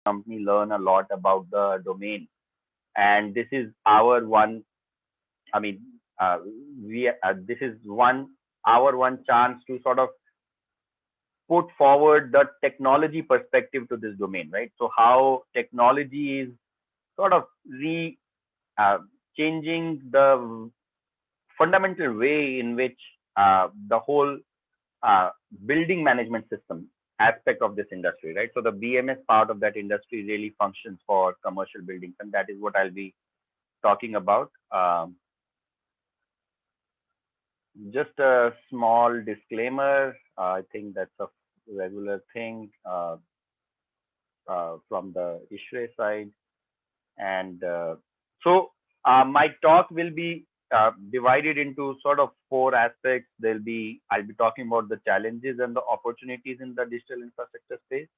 company learn a lot about the domain. And this is our one, I mean, this is our one chance to sort of put forward the technology perspective to this domain, right? So how technology is sort of re uh, changing the fundamental way in which the whole uh, building management system aspect of this industry, right? So the BMS part of that industry really functions for commercial buildings, and that is what I'll be talking about. Just a small disclaimer. I think that's a regular thing from the Ishre side. And my talk will be divided into sort of four aspects. I'll be talking about the challenges and the opportunities in the digital infrastructure space.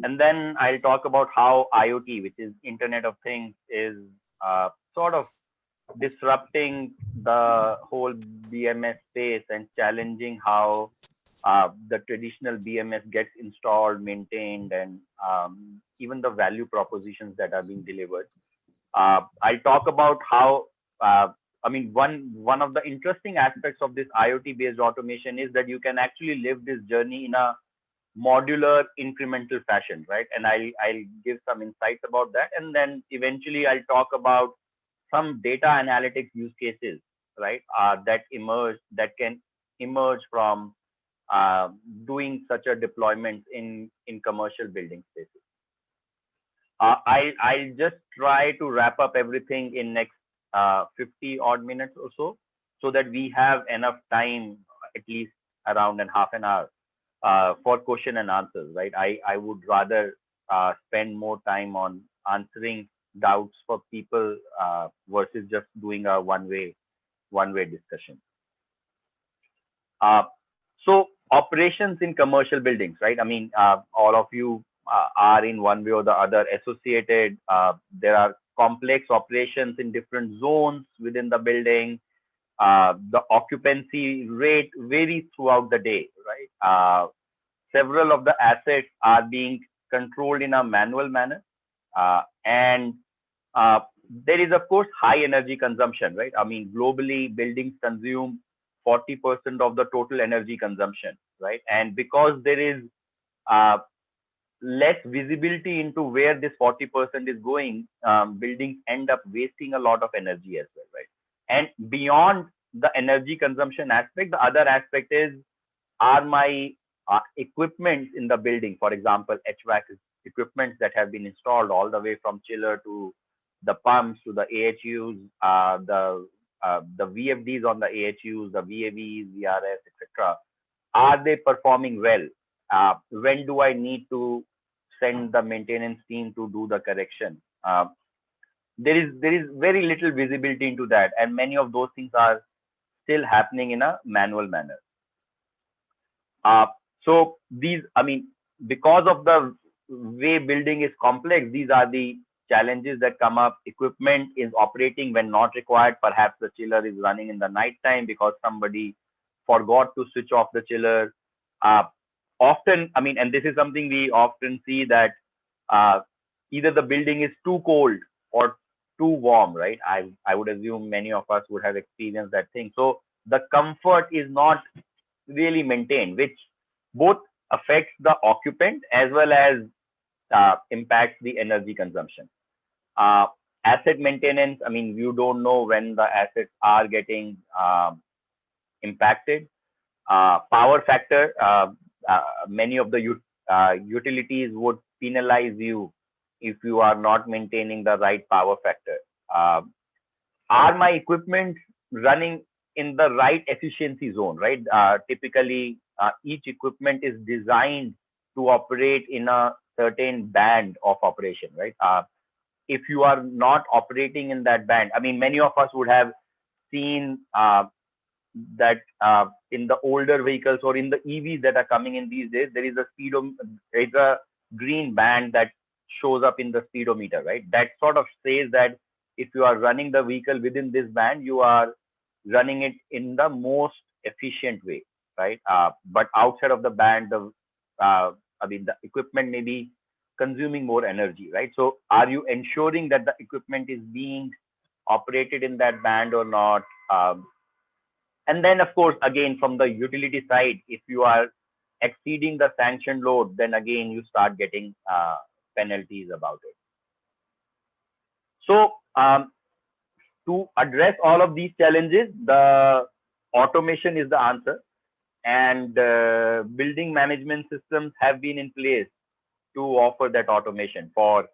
And then I'll talk about how IoT, which is Internet of Things, is sort of disrupting the whole BMS space and challenging how the traditional BMS gets installed, maintained, and even the value propositions that are being delivered. I'll talk about how, I mean, one of the interesting aspects of this IoT based automation is that you can actually live this journey in a modular incremental fashion, right? And I'll give some insights about that, and then eventually I'll talk about some data analytics use cases, right? That can emerge from uh, doing such a deployment in commercial building spaces. I'll just try to wrap up everything in next 50 odd minutes or so, so that we have enough time, at least around an half an hour, for question and answers, right? I would rather spend more time on answering doubts for people versus just doing a one way discussion. Uh, so operations in commercial buildings, right? I mean, all of you are in one way or the other associated. There are complex operations in different zones within the building. The occupancy rate varies throughout the day, right? Several of the assets are being controlled in a manual manner. And there is, of course, high energy consumption, right? I mean, globally, buildings consume 40% of the total energy consumption, right? And because there is uh, less visibility into where this 40% is going, buildings end up wasting a lot of energy as well, right? And beyond the energy consumption aspect, the other aspect is, are my equipment in the building, for example, HVAC equipment that have been installed all the way from chiller to the pumps to the AHUs, the VFDs on the AHUs, the VAVs, VRS, etc. Are they performing well? When do I need to send the maintenance team to do the correction? There is very little visibility into that, and many of those things are still happening in a manual manner. Uh, so these, I mean, because of the way building is complex, these are the challenges that come up. Equipment is operating when not required. Perhaps the chiller is running in the night time because somebody forgot to switch off the chiller. Uh, Often, I mean, and this is something we often see, that uh, either the building is too cold or too warm, right? I would assume many of us would have experienced that thing. So the comfort is not really maintained, which both affects the occupant as well as impacts the energy consumption. Uh, Asset maintenance, I mean, you don't know when the assets are getting impacted. Power factor, many of the utilities would penalize you if you are not maintaining the right power factor. Uh, are my equipment running in the right efficiency zone, right? Typically, each equipment is designed to operate in a certain band of operation, right? If you are not operating in that band, I mean, many of us would have seen that in the older vehicles or in the EVs that are coming in these days, there is a green band that shows up in the speedometer, right? That sort of says that if you are running the vehicle within this band, you are running it in the most efficient way, right? But outside of the band, uh, I mean, the equipment may be consuming more energy, right? So are you ensuring that the equipment is being operated in that band or not? And then, of course, again, from the utility side, if you are exceeding the sanctioned load, then again, you start getting penalties about it. So to address all of these challenges, the automation is the answer, and building management systems have been in place to offer that automation for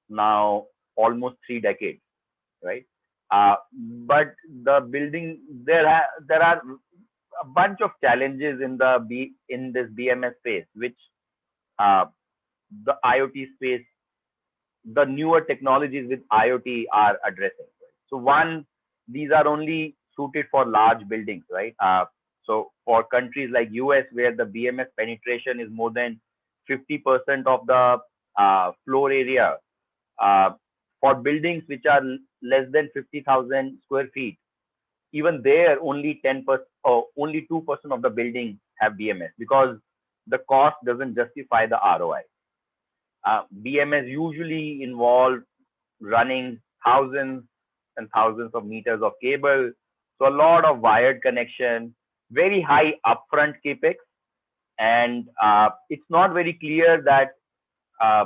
now almost 3 decades, right? But the building there are a bunch of challenges in in this BMS space, which uh, the IoT space, the newer technologies with IoT are addressing. Right? So one, these are only suited for large buildings, right? So for countries like US, where the BMS penetration is more than 50% of the floor area, uh, for buildings which are less than 50,000 square feet, even there only 10% or only 2% of the buildings have BMS because the cost doesn't justify the ROI. BMS usually involve running thousands and thousands of meters of cable. So a lot of wired connection, very high upfront capex, and it's not very clear that uh,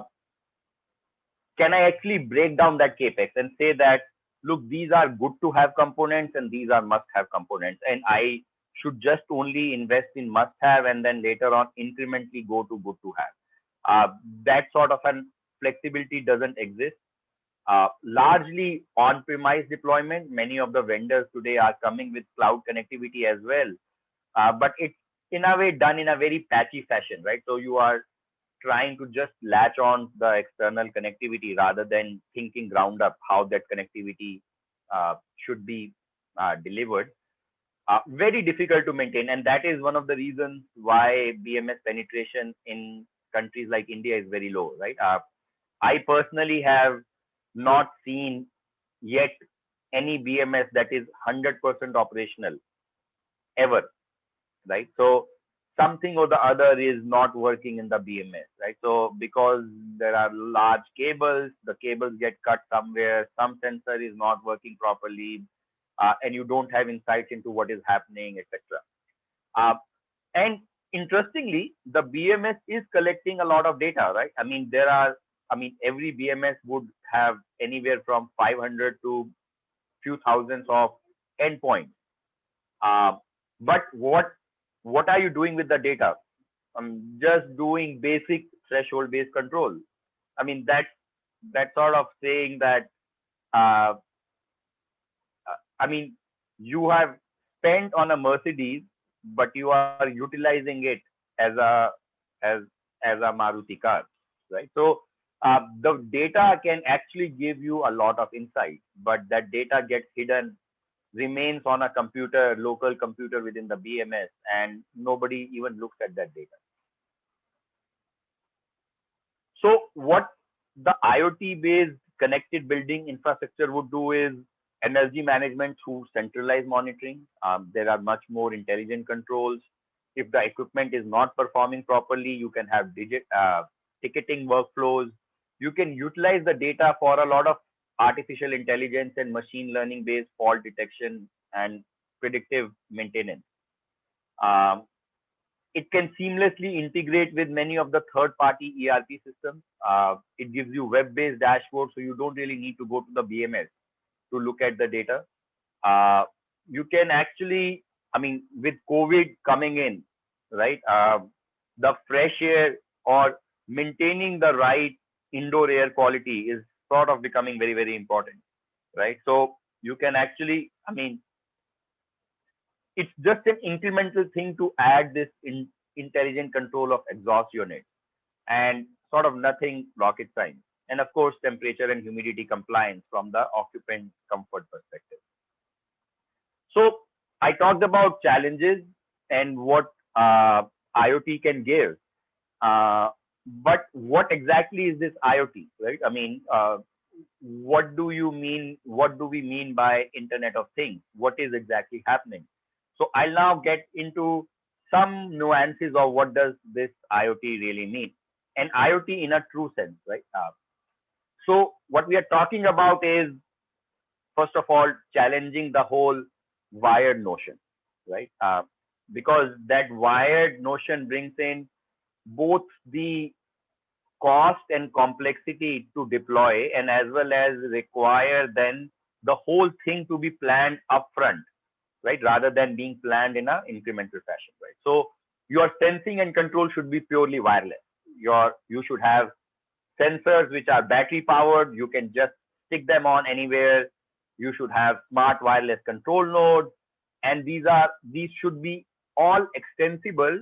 can I actually break down that capex and say that, look, these are good to have components and these are must have components, and I should just only invest in must have and then later on incrementally go to good to have. That sort of an flexibility doesn't exist. Largely on-premise deployment. Many of the vendors today are coming with cloud connectivity as well, but it's in a way done in a very patchy fashion, right? So you are trying to just latch on the external connectivity rather than thinking ground up how that connectivity should be delivered. Very difficult to maintain, and that is one of the reasons why BMS penetration in countries like India is very low, right? I personally have not seen yet any BMS that is 100% operational ever, right? So something or the other is not working in the BMS, right? So because there are large cables, the cables get cut somewhere, some sensor is not working properly, and you don't have insights into what is happening, etc. Uh, and interestingly, the BMS is collecting a lot of data, right? Every BMS would have anywhere from 500 to few thousands of endpoints. Uh, but what are you doing with the data? Just doing basic threshold-based control. I mean, that sort of saying that uh, you have spent on a Mercedes, but you are utilizing it as as as a Maruti car, right? So the data can actually give you a lot of insight, but that data gets hidden, remains on a computer, local computer within the BMS, and nobody even looks at that data. So what the IoT based connected building infrastructure would do is energy management through centralized monitoring. There are much more intelligent controls. If the equipment is not performing properly, you can have ticketing workflows. You can utilize the data for a lot of artificial intelligence and machine learning based fault detection and predictive maintenance. Um, it can seamlessly integrate with many of the third-party ERP systems. It gives you web-based dashboards, so you don't really need to go to the BMS to look at the data. Uh, you can actually, with COVID coming in, right? The fresh air or maintaining the right indoor air quality is sort of becoming very, very important, right? So you can actually, it's just an incremental thing to add this intelligent control of exhaust units and sort of nothing rocket science. And of course, temperature and humidity compliance from the occupant comfort perspective. So I talked about challenges and what IoT can give. Uh, but what exactly is this IoT, right? What do you mean? What do we mean by Internet of Things? What is exactly happening? So I'll now get into some nuances of what does this IoT really mean. and IoT in a true sense, right? So what we are talking about is, first of all, challenging the whole wired notion, right? Because that wired notion brings in both the cost and complexity to deploy, and as well as require then the whole thing to be planned upfront, right? Rather than being planned in a incremental fashion, right? So your sensing and control should be purely wireless. You should have sensors which are battery powered. You can just stick them on anywhere. You should have smart wireless control nodes, and these should be all extensible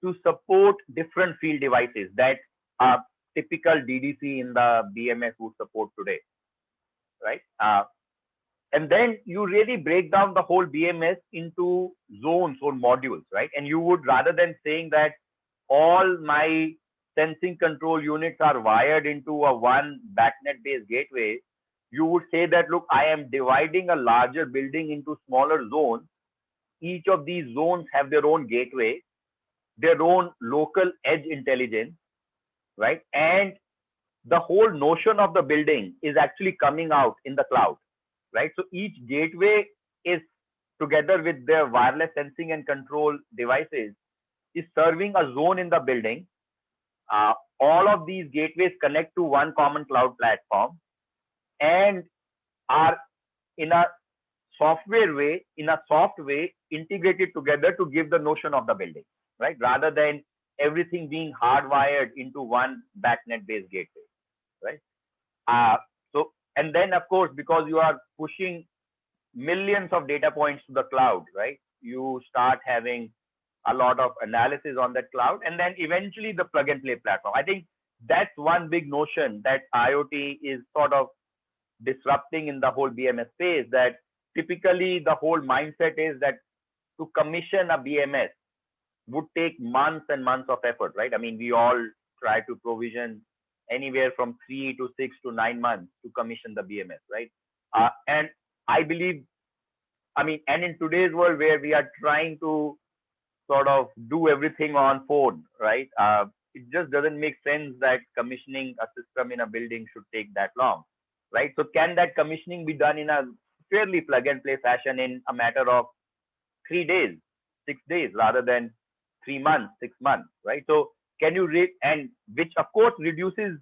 to support different field devices that are typical DDC in the BMS would support today, right? And then you really break down the whole BMS into zones or modules, right? And you would, rather than saying that all my sensing control units are wired into a one backnet based gateway, you would say that, look, I am dividing a larger building into smaller zones. Each of these zones have their own gateway, their own local edge intelligence, right? And the whole notion of the building is actually coming out in the cloud, right? So each gateway is, together with their wireless sensing and control devices, is serving a zone in the building. All of these gateways connect to one common cloud platform and are in a soft way, integrated together to give the notion of the building, right? Rather than everything being hardwired into one backnet based gateway, right? Uh, so, and then of course, because you are pushing millions of data points to the cloud, right? You start having a lot of analysis on that cloud, and then eventually the plug and play platform. I think that's one big notion that IoT is sort of disrupting in the whole BMS space. That typically the whole mindset is that to commission a BMS would take months and months of effort, right? I mean, we all try to provision anywhere from 3 to 6 to 9 months to commission the BMS, right? And I believe, I mean, and in today's world where we are trying to sort of do everything on phone, right? It just doesn't make sense that commissioning a system in a building should take that long, right? So can that commissioning be done in a fairly plug and play fashion in a matter of 3 days, 6 days, rather than 3 months, 6 months, right? So can you read, and which of course reduces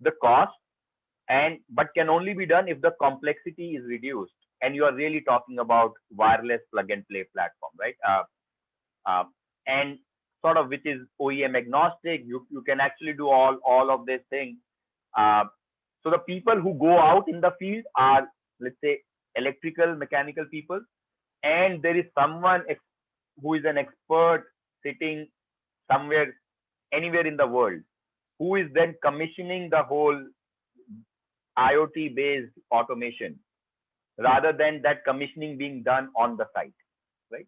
the cost, and but can only be done if the complexity is reduced, and you are really talking about wireless plug and play platform, right? And sort of which is OEM agnostic. You can actually do all of these things. Uh, so the people who go out in the field are, let's say, electrical, mechanical people, and there is someone who is an expert sitting somewhere, anywhere in the world, who is then commissioning the whole IoT based automation, rather than that commissioning being done on the site, right?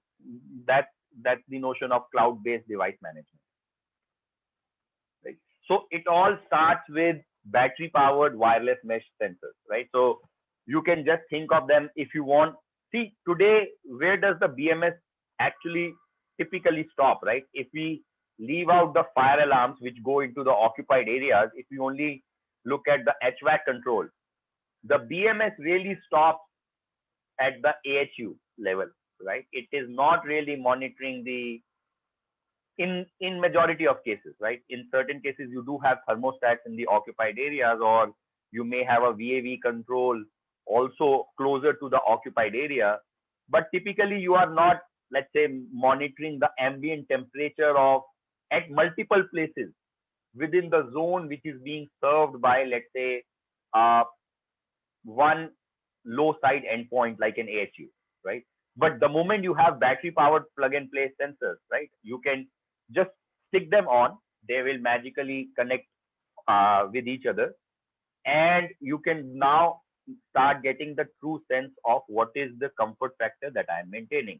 That's that's the notion of cloud based device management, right? So it all starts with battery powered wireless mesh sensors, right? So you can just think of them if you want. See, today, where does the BMS actually typically stop, right? If we leave out the fire alarms which go into the occupied areas, if we only look at the HVAC control, the BMS really stops at the AHU level, right? It is not really monitoring the, in majority of cases, right? In certain cases, you do have thermostats in the occupied areas, or you may have a VAV control also closer to the occupied area. But typically, you are not, let's say, monitoring the ambient temperature of at multiple places within the zone which is being served by, let's say, uh, one low side endpoint like an AHU, right? But the moment you have battery powered plug and play sensors, right, you can just stick them on. They will magically connect with each other, and you can now start getting the true sense of what is the comfort factor that I'm maintaining.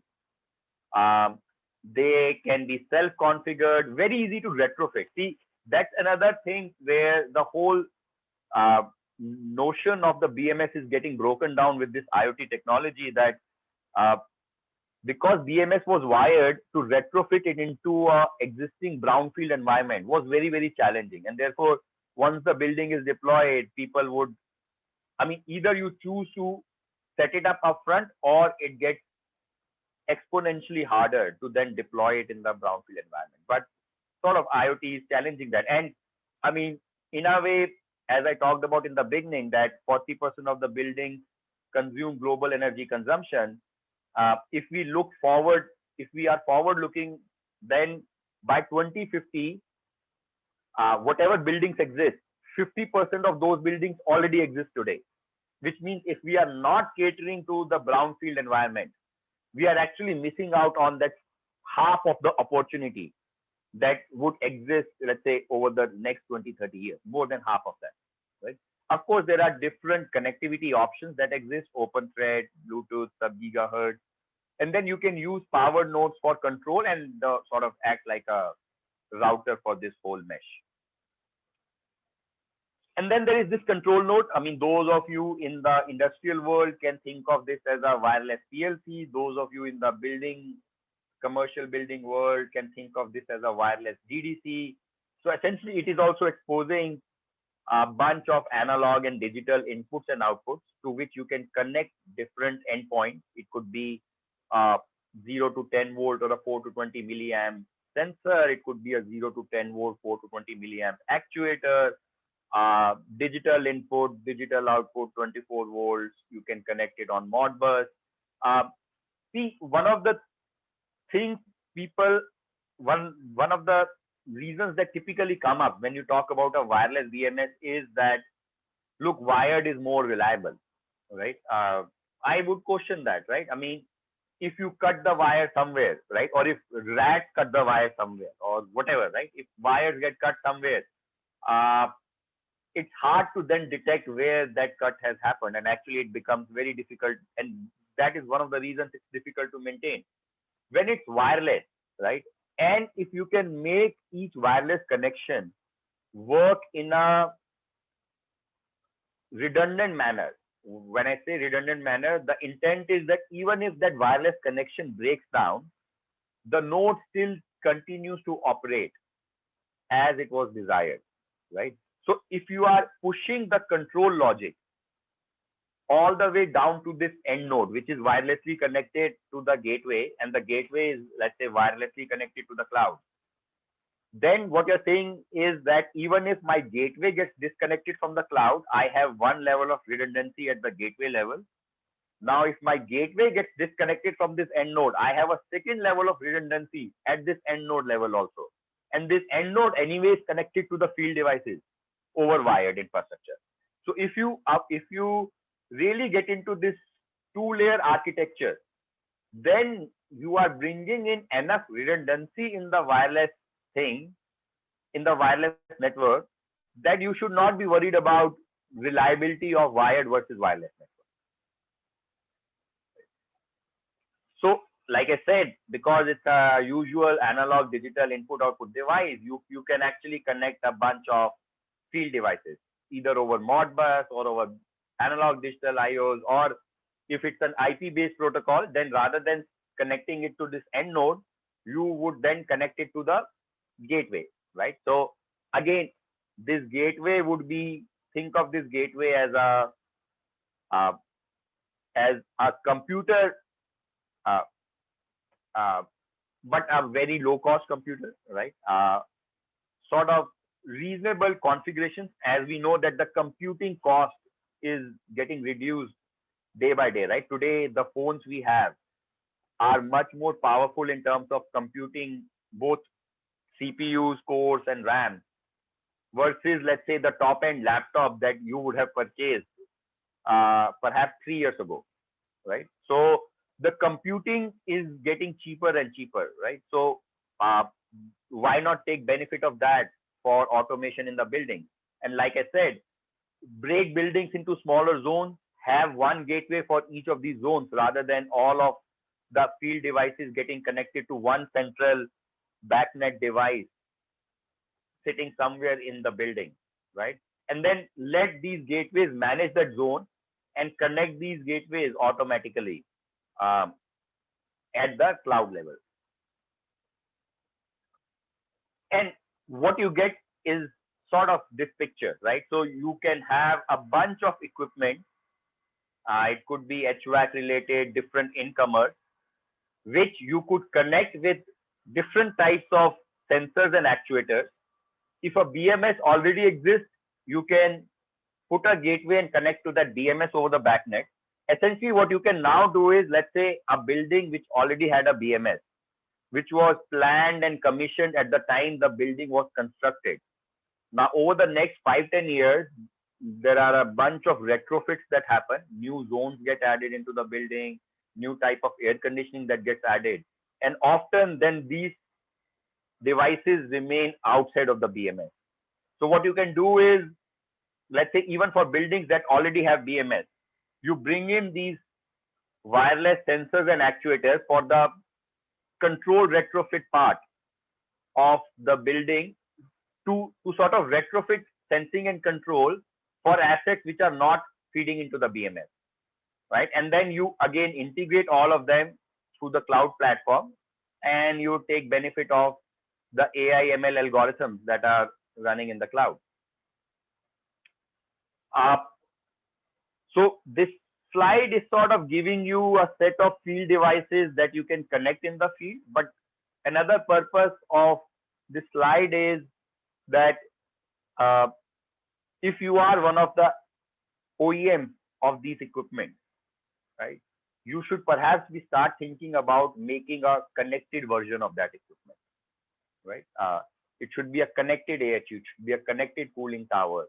Um, they can be self-configured, very easy to retrofit. See, that's another thing where the whole uh, notion of the BMS is getting broken down with this IoT technology, that uh, because BMS was wired to retrofit it into a existing brownfield environment was very, very challenging. And therefore, once the building is deployed, people would, I mean, either you choose to set it up upfront or it gets exponentially harder to then deploy it in the brownfield environment. But sort of IoT is challenging that. And I mean, in a way, as I talked about in the beginning, that 40% of the buildings consume global energy consumption. If we look forward, if we are forward looking, then by 2050, whatever buildings exist, 50% of those buildings already exist today, which means if we are not catering to the brownfield environment, we are actually missing out on that half of the opportunity that would exist, let's say, over the next 20, 30 years, more than half of that, right? Of course, there are different connectivity options that exist, open thread, Bluetooth, sub-gigahertz, and then you can use power nodes for control and sort of act like a router for this whole mesh. And then there is this control node. I mean, those of you in the industrial world can think of this as a wireless PLC. Those of you in the commercial building world can think of this as a wireless DDC. So essentially, it is also exposing a bunch of analog and digital inputs and outputs to which you can connect different endpoints. It could be 0 to 10 volt or a 4 to 20 milliamp sensor. It could be a 0 to 10 volt, 4 to 20 milliamp actuator, digital input, digital output, 24 volts. You can connect it on Modbus. See, one of the things one of the reasons that typically come up when you talk about a wireless BMS is that, look, wired is more reliable, right? I would question that, right? I mean, if you cut the wire somewhere, right? Or if rats cut the wire somewhere or whatever, right? If wires get cut somewhere, it's hard to then detect where that cut has happened. And actually it becomes very difficult. And that is one of the reasons it's difficult to maintain. When it's wireless, right? And if you can make each wireless connection work in a redundant manner. When I say redundant manner, the intent is that even if that wireless connection breaks down, the node still continues to operate as it was desired, right? So if you are pushing the control logic all the way down to this end node, which is wirelessly connected to the gateway, and the gateway is, let's say, wirelessly connected to the cloud, then what you're saying is that even if my gateway gets disconnected from the cloud, I have one level of redundancy at the gateway level. Now, if my gateway gets disconnected from this end node, I have a second level of redundancy at this end node level also. And this end node anyway is connected to the field devices over wired infrastructure. So if you really get into this two-layer architecture, then you are bringing in enough redundancy in the wireless thing, in the wireless network, that you should not be worried about reliability of wired versus wireless network. So, like I said, because it's a usual analog digital input output device, you can actually connect a bunch of field devices, either over Modbus or over analog digital IOs, or if it's an IP based protocol, then rather than connecting it to this end node, you would then connect it to the gateway, right? So again, this gateway would be, think of this gateway as a computer, but a very low cost computer, right? Sort of reasonable configurations, as we know that the computing cost is getting reduced day by day, right? Today, the phones we have are much more powerful in terms of computing both CPUs, cores, and RAM versus, let's say, the top end laptop that you would have purchased perhaps 3 years ago, right? So the computing is getting cheaper and cheaper, right? So why not take benefit of that for automation in the building? And like I said, break buildings into smaller zones, have one gateway for each of these zones rather than all of the field devices getting connected to one central backnet device sitting somewhere in the building, right? And then let these gateways manage that zone and connect these gateways automatically. at the cloud level. And what you get is sort of this picture, right? So you can have a bunch of equipment. It could be HVAC related, different incomers, which you could connect with different types of sensors and actuators. If a BMS already exists, you can put a gateway and connect to that BMS over the backnet. Essentially, what you can now do is, let's say, a building which already had a BMS, which was planned and commissioned at the time the building was constructed. Now, over the next 5-10 years, there are a bunch of retrofits that happen. New zones get added into the building, new type of air conditioning that gets added. And often then these devices remain outside of the BMS. So what you can do is, let's say even for buildings that already have BMS, you bring in these wireless sensors and actuators for the control retrofit part of the building to sort of retrofit sensing and control for assets which are not feeding into the BMS, right? And then you again integrate all of them through the cloud platform, and you take benefit of the AI ML algorithms that are running in the cloud. So this slide is sort of giving you a set of field devices that you can connect in the field. But another purpose of this slide is that if you are one of the OEMs of these equipment, right, you should perhaps start thinking about making a connected version of that equipment, right? It should be a connected AHU, it should be a connected cooling tower,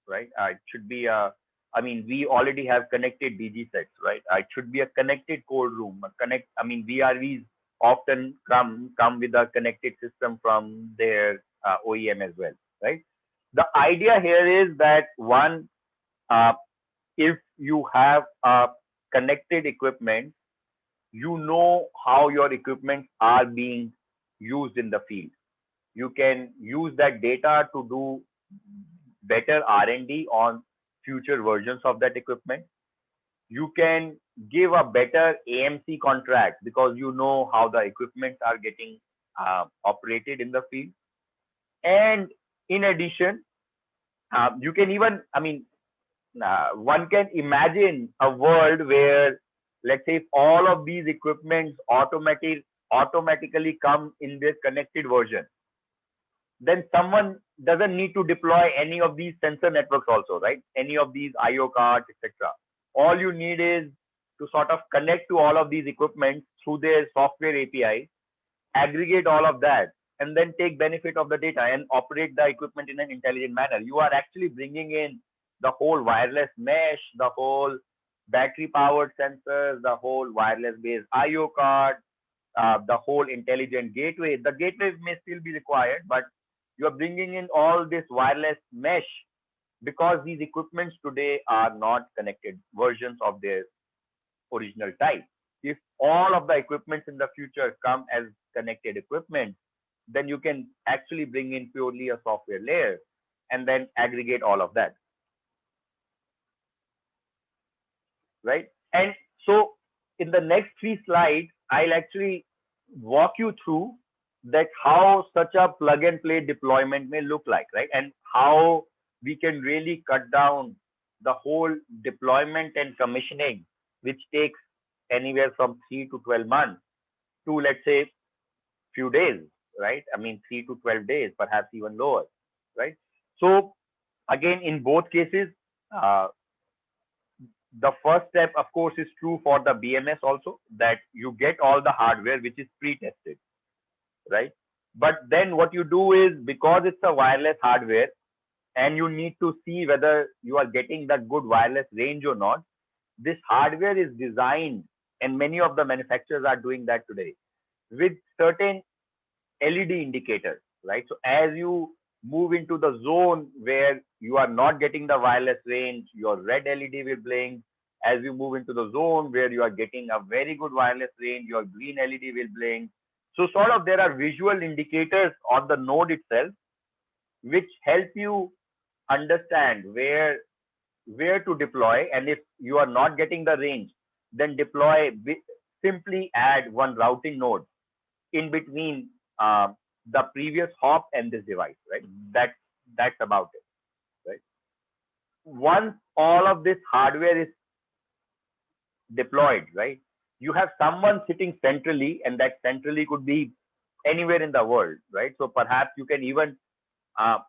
right? It should be a, I mean, we already have connected DG sets, right? It should be a connected cold room. VRVs often come with a connected system from their OEM as well, right? The idea here is that one, if you have a connected equipment, you know how your equipment are being used in the field. You can use that data to do better R&D on future versions of that equipment. You can give a better AMC contract because you know how the equipment are getting operated in the field. And in addition, you can even, one can imagine a world where, let's say, if all of these equipments automatically come in this connected version, then someone doesn't need to deploy any of these sensor networks also, right? Any of these IO cards, etc. All you need is to sort of connect to all of these equipments through their software API, aggregate all of that, and then take benefit of the data and operate the equipment in an intelligent manner. You are actually bringing in the whole wireless mesh, the whole battery powered sensors, the whole wireless based IO card, the whole intelligent gateway. The gateway may still be required, but you are bringing in all this wireless mesh because these equipments today are not connected versions of their original type. If all of the equipments in the future come as connected equipment, then you can actually bring in purely a software layer and then aggregate all of that, right? And so in the next 3 slides, I'll actually walk you through that how such a plug and play deployment may look like, right? And how we can really cut down the whole deployment and commissioning, which takes anywhere from 3 to 12 months to, let's say, few days, right? 3 to 12 days, perhaps even lower, right? So again, in both cases, the first step, of course, is true for the BMS also, that you get all the hardware which is pre-tested, right? But then what you do is, because it's a wireless hardware and you need to see whether you are getting that good wireless range or not, this hardware is designed, and many of the manufacturers are doing that today, with certain LED indicators, right? So as you move into the zone where you are not getting the wireless range, your red LED will blink. As you move into the zone where you are getting a very good wireless range, your green LED will blink. So sort of there are visual indicators on the node itself, which help you understand where to deploy. And if you are not getting the range, then deploy simply add one routing node in between the previous hop and this device, right? That's about it, right? Once all of this hardware is deployed, right? You have someone sitting centrally, and that centrally could be anywhere in the world, right? So perhaps you can even uh,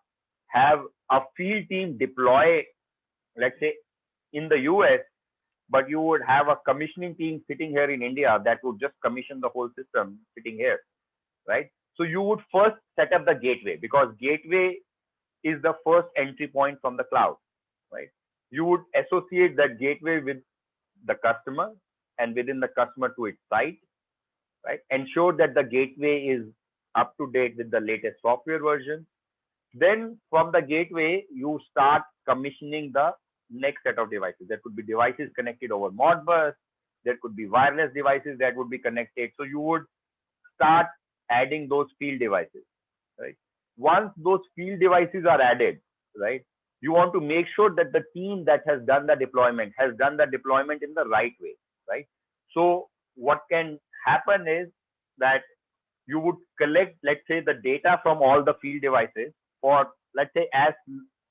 have a field team deploy, let's say, in the US, but you would have a commissioning team sitting here in India that would just commission the whole system sitting here, right? So you would first set up the gateway, because gateway is the first entry point from the cloud, right? You would associate that gateway with the customer and within the customer to its site, right? Ensure that the gateway is up to date with the latest software version. Then from the gateway, you start commissioning the next set of devices. There could be devices connected over Modbus. There could be wireless devices that would be connected. So you would start adding those field devices, right? Once those field devices are added, right, you want to make sure that the team that has done the deployment has done the deployment in the right way, right? So what can happen is that you would collect, let's say, the data from all the field devices for, let's say, as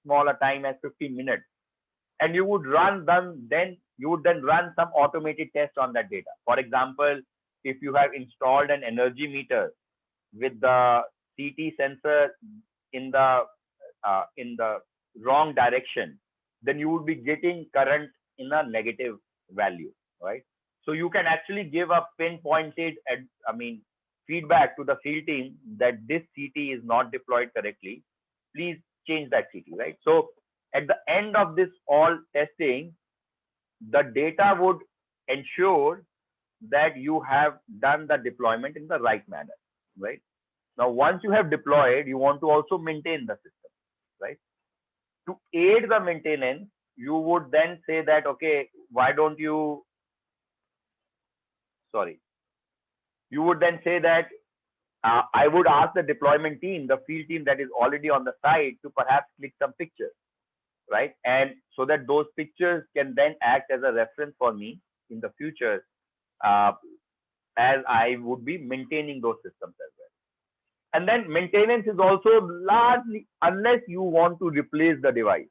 small a time as 15 minutes, and you would run them. Then you would then run some automated test on that data. For example, if you have installed an energy meter with the CT sensor in the wrong direction, then you would be getting current in a negative value, right? So you can actually give a pinpointed, feedback to the field team that this CT is not deployed correctly. Please change that CT, right? So at the end of this all testing, the data would ensure that you have done the deployment in the right manner, right? Now, once you have deployed, you want to also maintain the system, right? To aid the maintenance, you would then say that, okay, why don't you, sorry, you would then say that I would ask the deployment team, the field team that is already on the site, to perhaps click some pictures, right? And so that those pictures can then act as a reference for me in the future, uh, as I would be maintaining those systems as well. And then maintenance is also largely, unless you want to replace the device,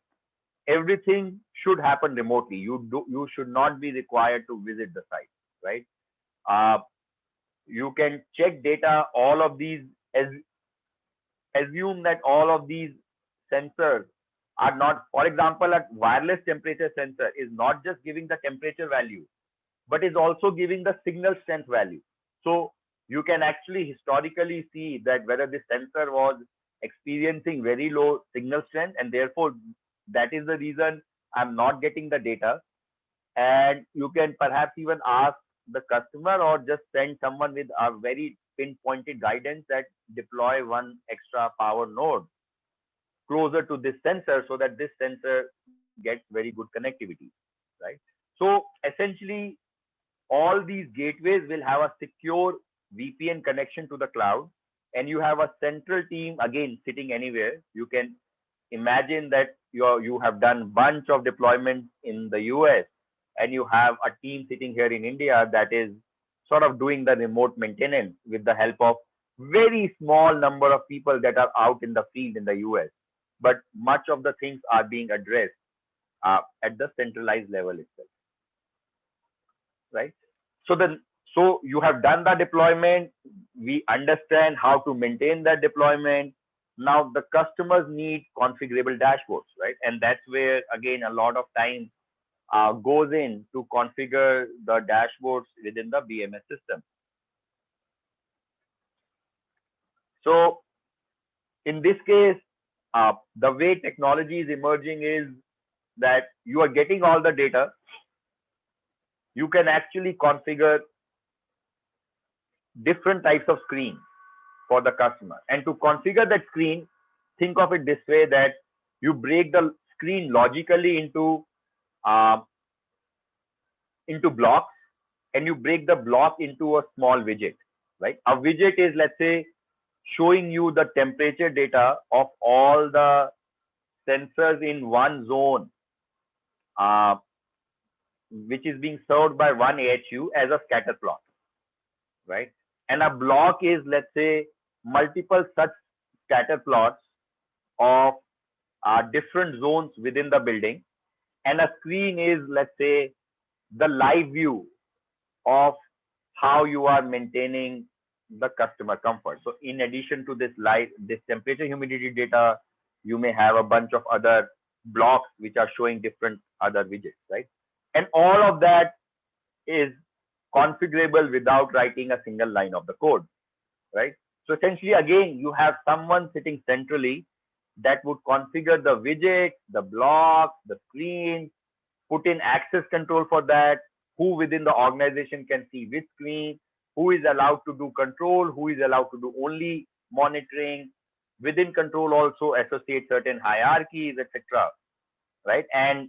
everything should happen remotely. You should not be required to visit the site, right? Uh, you can check data. All of these, assume that all of these sensors are not, for example, a wireless temperature sensor is not just giving the temperature value, but is also giving the signal strength value. So you can actually historically see that whether this sensor was experiencing very low signal strength, and therefore that is the reason I'm not getting the data. And you can perhaps even ask the customer or just send someone with a very pinpointed guidance that deploy one extra power node closer to this sensor so that this sensor gets very good connectivity, right? So essentially, all these gateways will have a secure VPN connection to the cloud, and you have a central team again sitting anywhere. You can imagine that you have done bunch of deployments in the US, and you have a team sitting here in India that is sort of doing the remote maintenance with the help of very small number of people that are out in the field in the US. But much of the things are being addressed at the centralized level itself, right? So then, so you have done the deployment. We understand how to maintain that deployment. Now the customers need configurable dashboards, right? And that's where again a lot of time goes in to configure the dashboards within the BMS system. So in this case, the way technology is emerging is that you are getting all the data. You can actually configure different types of screen for the customer. And to configure that screen, think of it this way, that you break the screen logically uh, into blocks, and you break the block into a small widget, right? A widget is, let's say, showing you the temperature data of all the sensors in one zone, uh, which is being served by one AHU as a scatter plot, right? And a block is, let's say, multiple such scatter plots of different zones within the building. And a screen is, let's say, the live view of how you are maintaining the customer comfort. So in addition to this temperature humidity data, you may have a bunch of other blocks which are showing different other widgets, right? And all of that is configurable without writing a single line of the code, right? So essentially, again, you have someone sitting centrally that would configure the widget, the block, the screen, put in access control for that, who within the organization can see which screen, who is allowed to do control, who is allowed to do only monitoring. Within control also associate certain hierarchies, etc. Right? And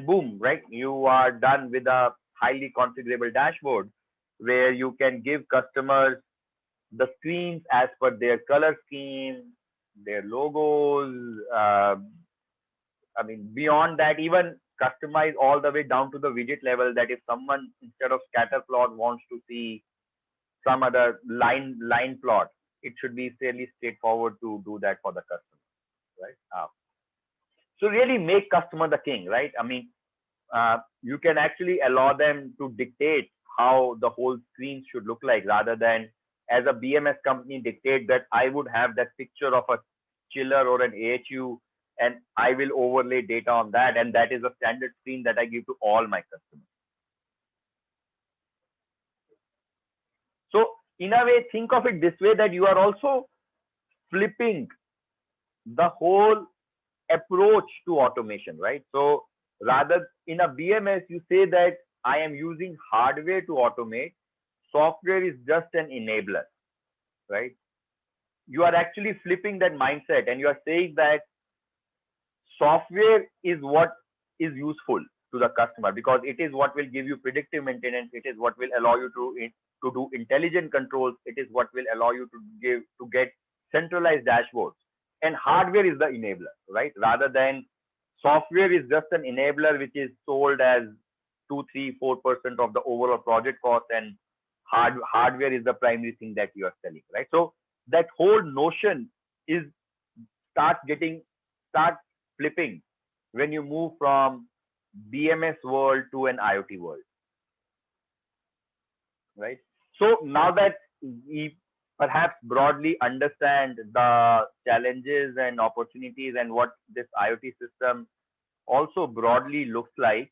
boom, right? You are done with a highly configurable dashboard where you can give customers the screens as per their color scheme, their logos, I mean, beyond that, even customize all the way down to the widget level that if someone instead of scatter plot wants to see some other line plot, it should be fairly straightforward to do that for the customer, right? So really make customer the king, right? I mean, you can actually allow them to dictate how the whole screen should look like rather than as a BMS company dictate that I would have that picture of a chiller or an AHU and I will overlay data on that. And that is a standard screen that I give to all my customers. So in a way, think of it this way that you are also flipping the whole approach to automation, right? So rather in a BMS, you say that I am using hardware to automate. Software is just an enabler, right? You are actually flipping that mindset and you are saying that software is what is useful to the customer because it is what will give you predictive maintenance. It is what will allow you to do intelligent controls. It is what will allow you to get centralized dashboards. And hardware is the enabler, right? Rather than software is just an enabler which is sold as 2, 3, 4% of the overall project cost, and hardware is the primary thing that you are selling, right? So that whole notion is start flipping when you move from BMS world to an IoT world, right? So now that we perhaps broadly understand the challenges and opportunities and what this IoT system also broadly looks like,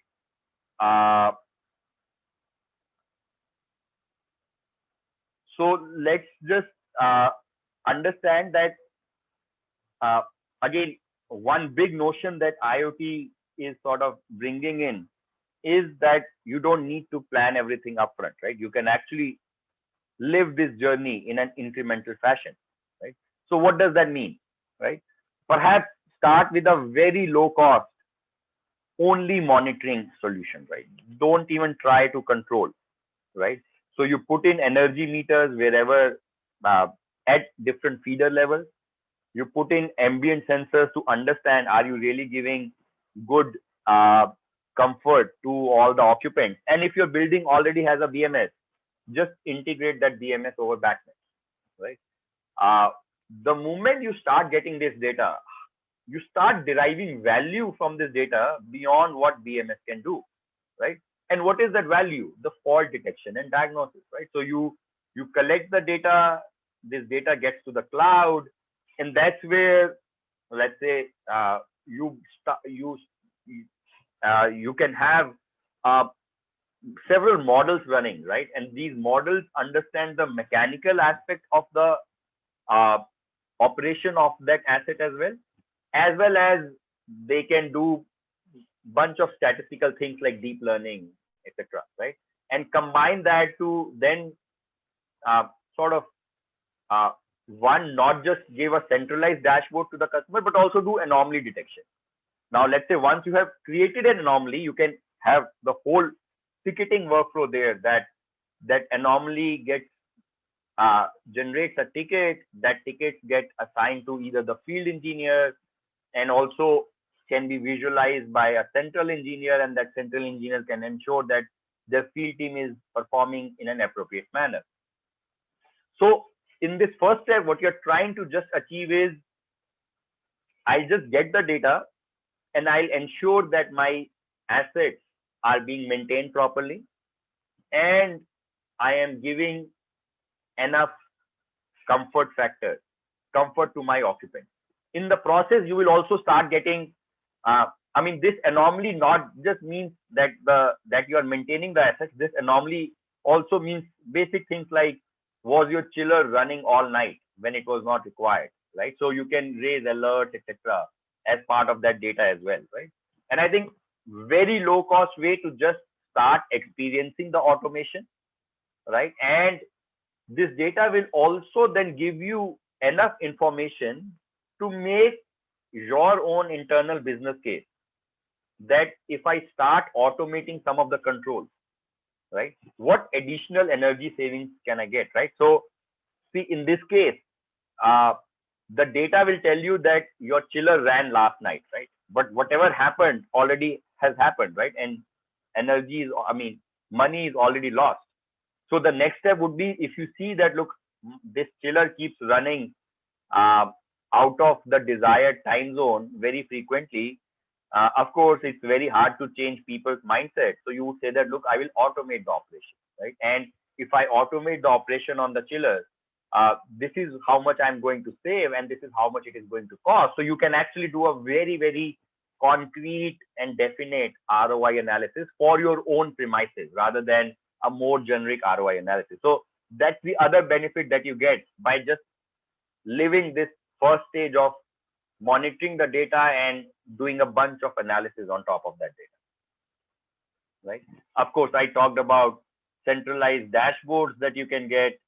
so let's just understand that again, one big notion that IoT is sort of bringing in is that you don't need to plan everything upfront, right? You can actually live this journey in an incremental fashion, right? So what does that mean, right? Perhaps start with a very low cost, only monitoring solution, right? Don't even try to control, right? So you put in energy meters wherever at different feeder levels. You put in ambient sensors to understand are you really giving good comfort to all the occupants. And if your building already has a BMS, just integrate that BMS over BACnet, right? The moment you start getting this data, you start deriving value from this data beyond what BMS can do, right? And what is that value? The fault detection and diagnosis, right? So you collect the data, this data gets to the cloud, and that's where, let's say, you can have several models running, right? And these models understand the mechanical aspect of the operation of that asset as well as they can do bunch of statistical things like deep learning, etc., right? And combine that to then sort of one, not just give a centralized dashboard to the customer, but also do anomaly detection. Now, let's say once you have created an anomaly, you can have the whole ticketing workflow there that anomaly gets generates a ticket, that tickets get assigned to either the field engineer and also can be visualized by a central engineer, and that central engineer can ensure that their field team is performing in an appropriate manner. So in this first step, what you're trying to just achieve is I'll just get the data and I'll ensure that my assets are being maintained properly and I am giving enough comfort factor, comfort to my occupants. In the process, you will also start getting, this anomaly not just means that that you are maintaining the assets. This anomaly also means basic things like, was your chiller running all night when it was not required, right? So you can raise alerts, etc., as part of that data as well, right? And I think very low cost way to just start experiencing the automation, right? And this data will also then give you enough information to make your own internal business case, that if I start automating some of the controls, right, what additional energy savings can I get, right? So see, in this case, uh, the data will tell you that your chiller ran last night, right? But whatever happened already has happened, right? And energy is, money is already lost. So the next step would be, if you see that, look, this chiller keeps running uh, out of the desired time zone very frequently. Of course, it's very hard to change people's mindset. So you would say that, look, I will automate the operation, right? And if I automate the operation on the chiller, this is how much I'm going to save, and this is how much it is going to cost. So you can actually do a very, very concrete and definite ROI analysis for your own premises rather than a more generic ROI analysis. So that's the other benefit that you get by just living this first stage of monitoring the data and doing a bunch of analysis on top of that data, right? Of course, I talked about centralized dashboards that you can get.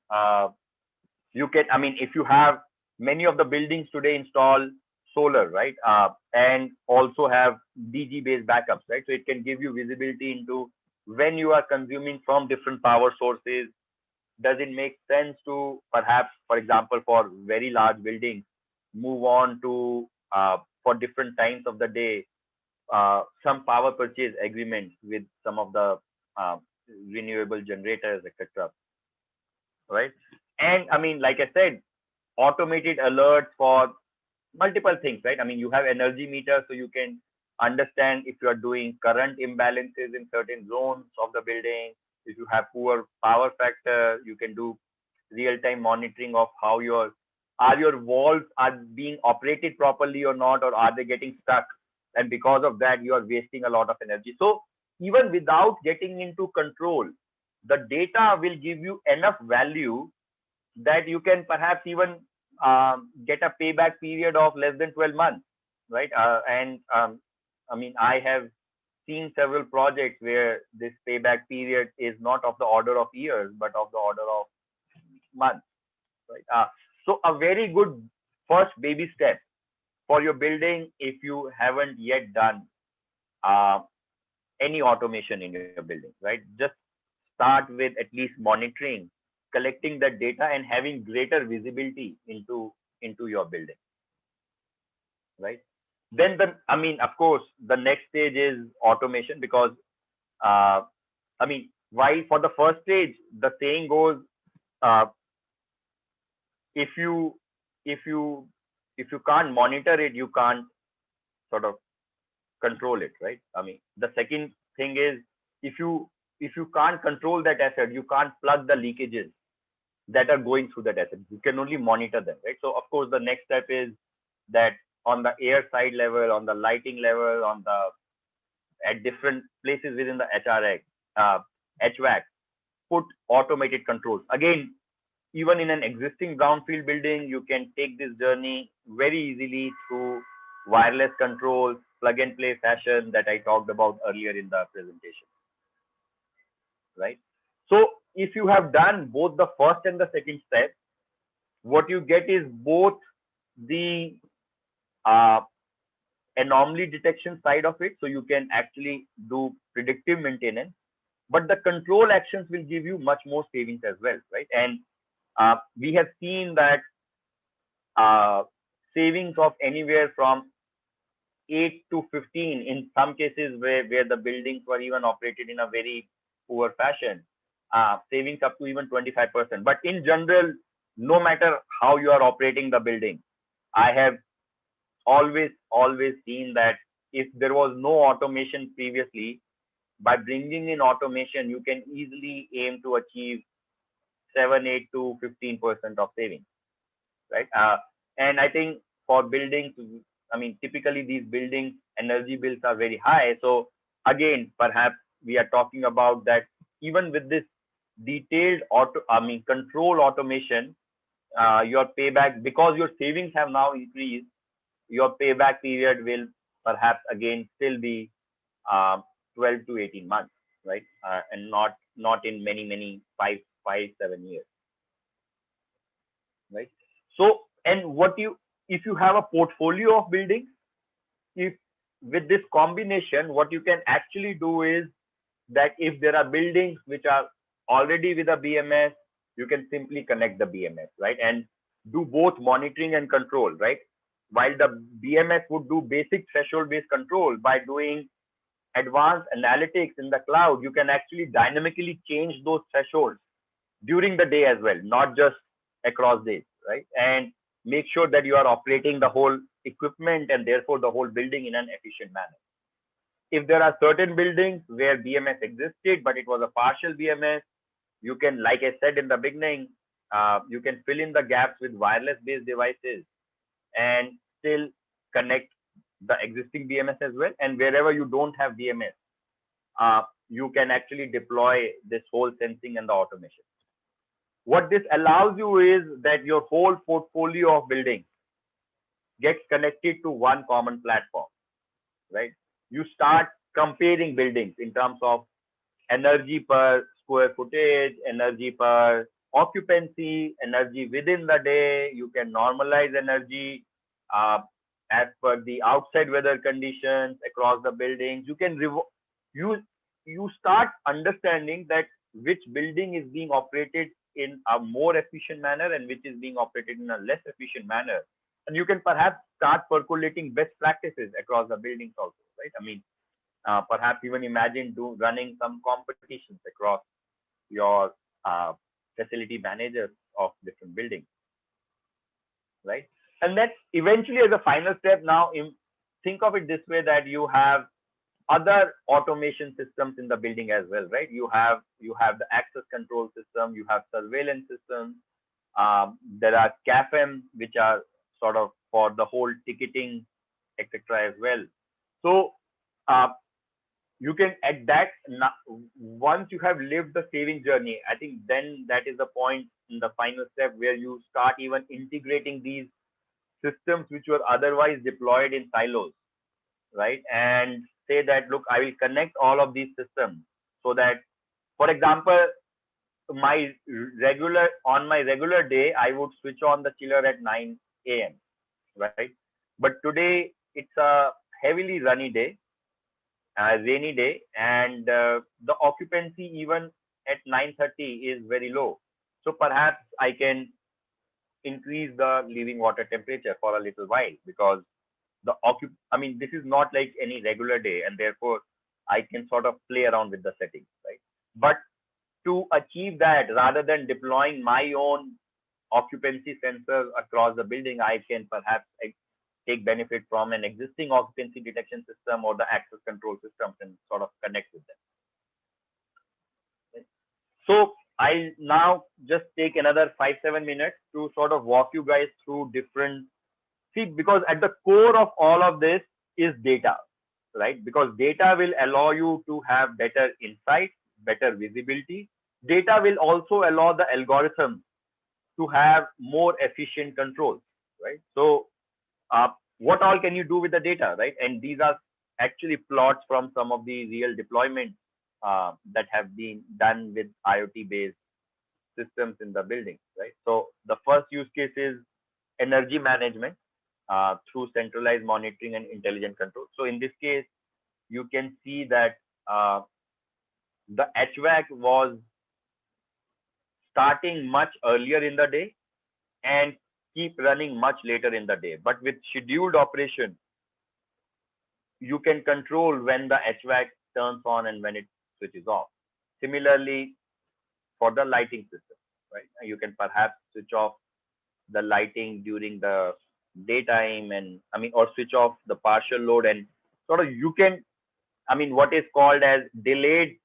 You can, if you have many of the buildings today install solar, right? And also have DG based backups, right? So it can give you visibility into when you are consuming from different power sources. Does it make sense to perhaps, for example, for very large buildings, move on to for different times of the day, some power purchase agreements with some of the uh, renewable generators, etc. Right? And like I said, automated alerts for multiple things, right? You have energy meters, so you can understand if you are doing current imbalances in certain zones of the building. If you have poor power factor, you can do real-time monitoring of how your valves are being operated properly or not, or are they getting stuck? And because of that, you are wasting a lot of energy. So even without getting into control, the data will give you enough value that you can perhaps even get a payback period of less than 12 months, right? And I have seen several projects where this payback period is not of the order of years, but of the order of months, right? So a very good first baby step for your building, if you haven't yet done uh, any automation in your building, right? Just start with at least monitoring, collecting that data, and having greater visibility into your building, right? Then of course, the next stage is automation, because uh, why for the first stage, the saying goes, uh, if you if you if you can't monitor it, you can't sort of control it, right? The second thing is, if you can't control that asset, you can't plug the leakages that are going through that asset. You can only monitor them, right? So of course, the next step is that on the air side level, on the lighting level, on the at different places within the HRX, HVAC, put automated controls. Again, even in an existing brownfield building, you can take this journey very easily through wireless controls, plug and play fashion that I talked about earlier in the presentation, right? So if you have done both the first and the second step, what you get is both the uh, anomaly detection side of it, so you can actually do predictive maintenance, but the control actions will give you much more savings as well, right? And we have seen that uh, savings of anywhere from 8 to 15 in some cases, where the buildings were even operated in a very poor fashion, savings up to even 25%. But in general, no matter how you are operating the building, I have always seen that if there was no automation previously, by bringing in automation, you can easily aim to achieve 7, 8 to 15% of savings, right? And I think for buildings, I mean, typically these buildings energy bills are very high. So again, perhaps we are talking about that even with this detailed control automation, your payback, because your savings have now increased, your payback period will perhaps again still be uh, 12 to 18 months, right? And not in many 5, 7 years, right? So, and what you, if you have a portfolio of buildings, if with this combination, what you can actually do is that if there are buildings which are already with a BMS, you can simply connect the BMS, right? And do both monitoring and control, right? While the BMS would do basic threshold based control, by doing advanced analytics in the cloud, you can actually dynamically change those thresholds during the day as well, not just across days, right? And make sure that you are operating the whole equipment and therefore the whole building in an efficient manner. If there are certain buildings where BMS existed, but it was a partial BMS, you can, like I said in the beginning, you can fill in the gaps with wireless based devices and still connect the existing BMS as well. And wherever you don't have BMS, you can actually deploy this whole sensing and the automation. What this allows you is that your whole portfolio of buildings gets connected to one common platform, right? You start comparing buildings in terms of energy per square footage, energy per occupancy, energy within the day. You can normalize energy uh, as per the outside weather conditions across the buildings. You can you you start understanding that which building is being operated in a more efficient manner and which is being operated in a less efficient manner. And you can perhaps start percolating best practices across the buildings also, right? I mean, perhaps even imagine running some competitions across your facility managers of different buildings, right? And then eventually, as a final step, now think of it this way, that you have other automation systems in the building as well, right? You have the access control system, you have surveillance systems. There are CAFM, which are sort of for the whole ticketing, etc. as well. So uh, you can at that, once you have lived the saving journey, I think then that is the point in the final step where you start even integrating these systems which were otherwise deployed in silos, right? And say that, look, I will connect all of these systems so that, for example, my regular day, I would switch on the chiller at 9 a.m., right? But today it's a heavily rainy day, and the occupancy even at 9:30 is very low. So perhaps I can increase the living water temperature for a little while, because I mean, this is not like any regular day, and therefore I can sort of play around with the settings, right? But to achieve that, rather than deploying my own occupancy sensors across the building, I can perhaps take benefit from an existing occupancy detection system or the access control systems and sort of connect with them. So I'll now just take another 5, 7 minutes to sort of walk you guys through different, see, because at the core of all of this is data, right? Because data will allow you to have better insight, better visibility. Data will also allow the algorithm to have more efficient controls, right? So uh, what all can you do with the data, right? And these are actually plots from some of the real deployments that have been done with IoT based systems in the building, right? So the first use case is energy management through centralized monitoring and intelligent control. So in this case, you can see that the HVAC was starting much earlier in the day and keep running much later in the day. But with scheduled operation, you can control when the HVAC turns on and when it switches off. Similarly, for the lighting system, right? You can perhaps switch off the lighting during the daytime, and I mean, or switch off the partial load, and sort of you can, I mean, what is called as delayed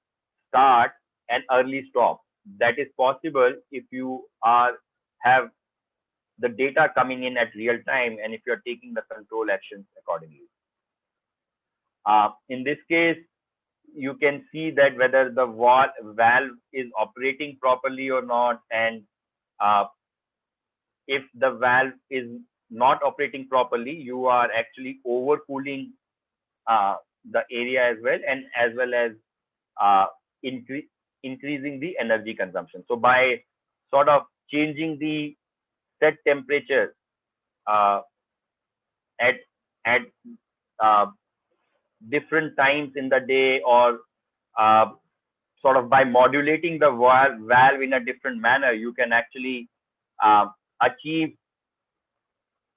start and early stop. That is possible if you are have the data coming in at real time, and if you're taking the control actions accordingly. In this case, you can see that whether the valve is operating properly or not, and uh, if the valve is not operating properly, you are actually overcooling uh, the area as well as uh, incre increasing the energy consumption. So by sort of changing the set temperature uh, at at uh, different times in the day, or uh, sort of by modulating the valve in a different manner, you can actually uh, achieve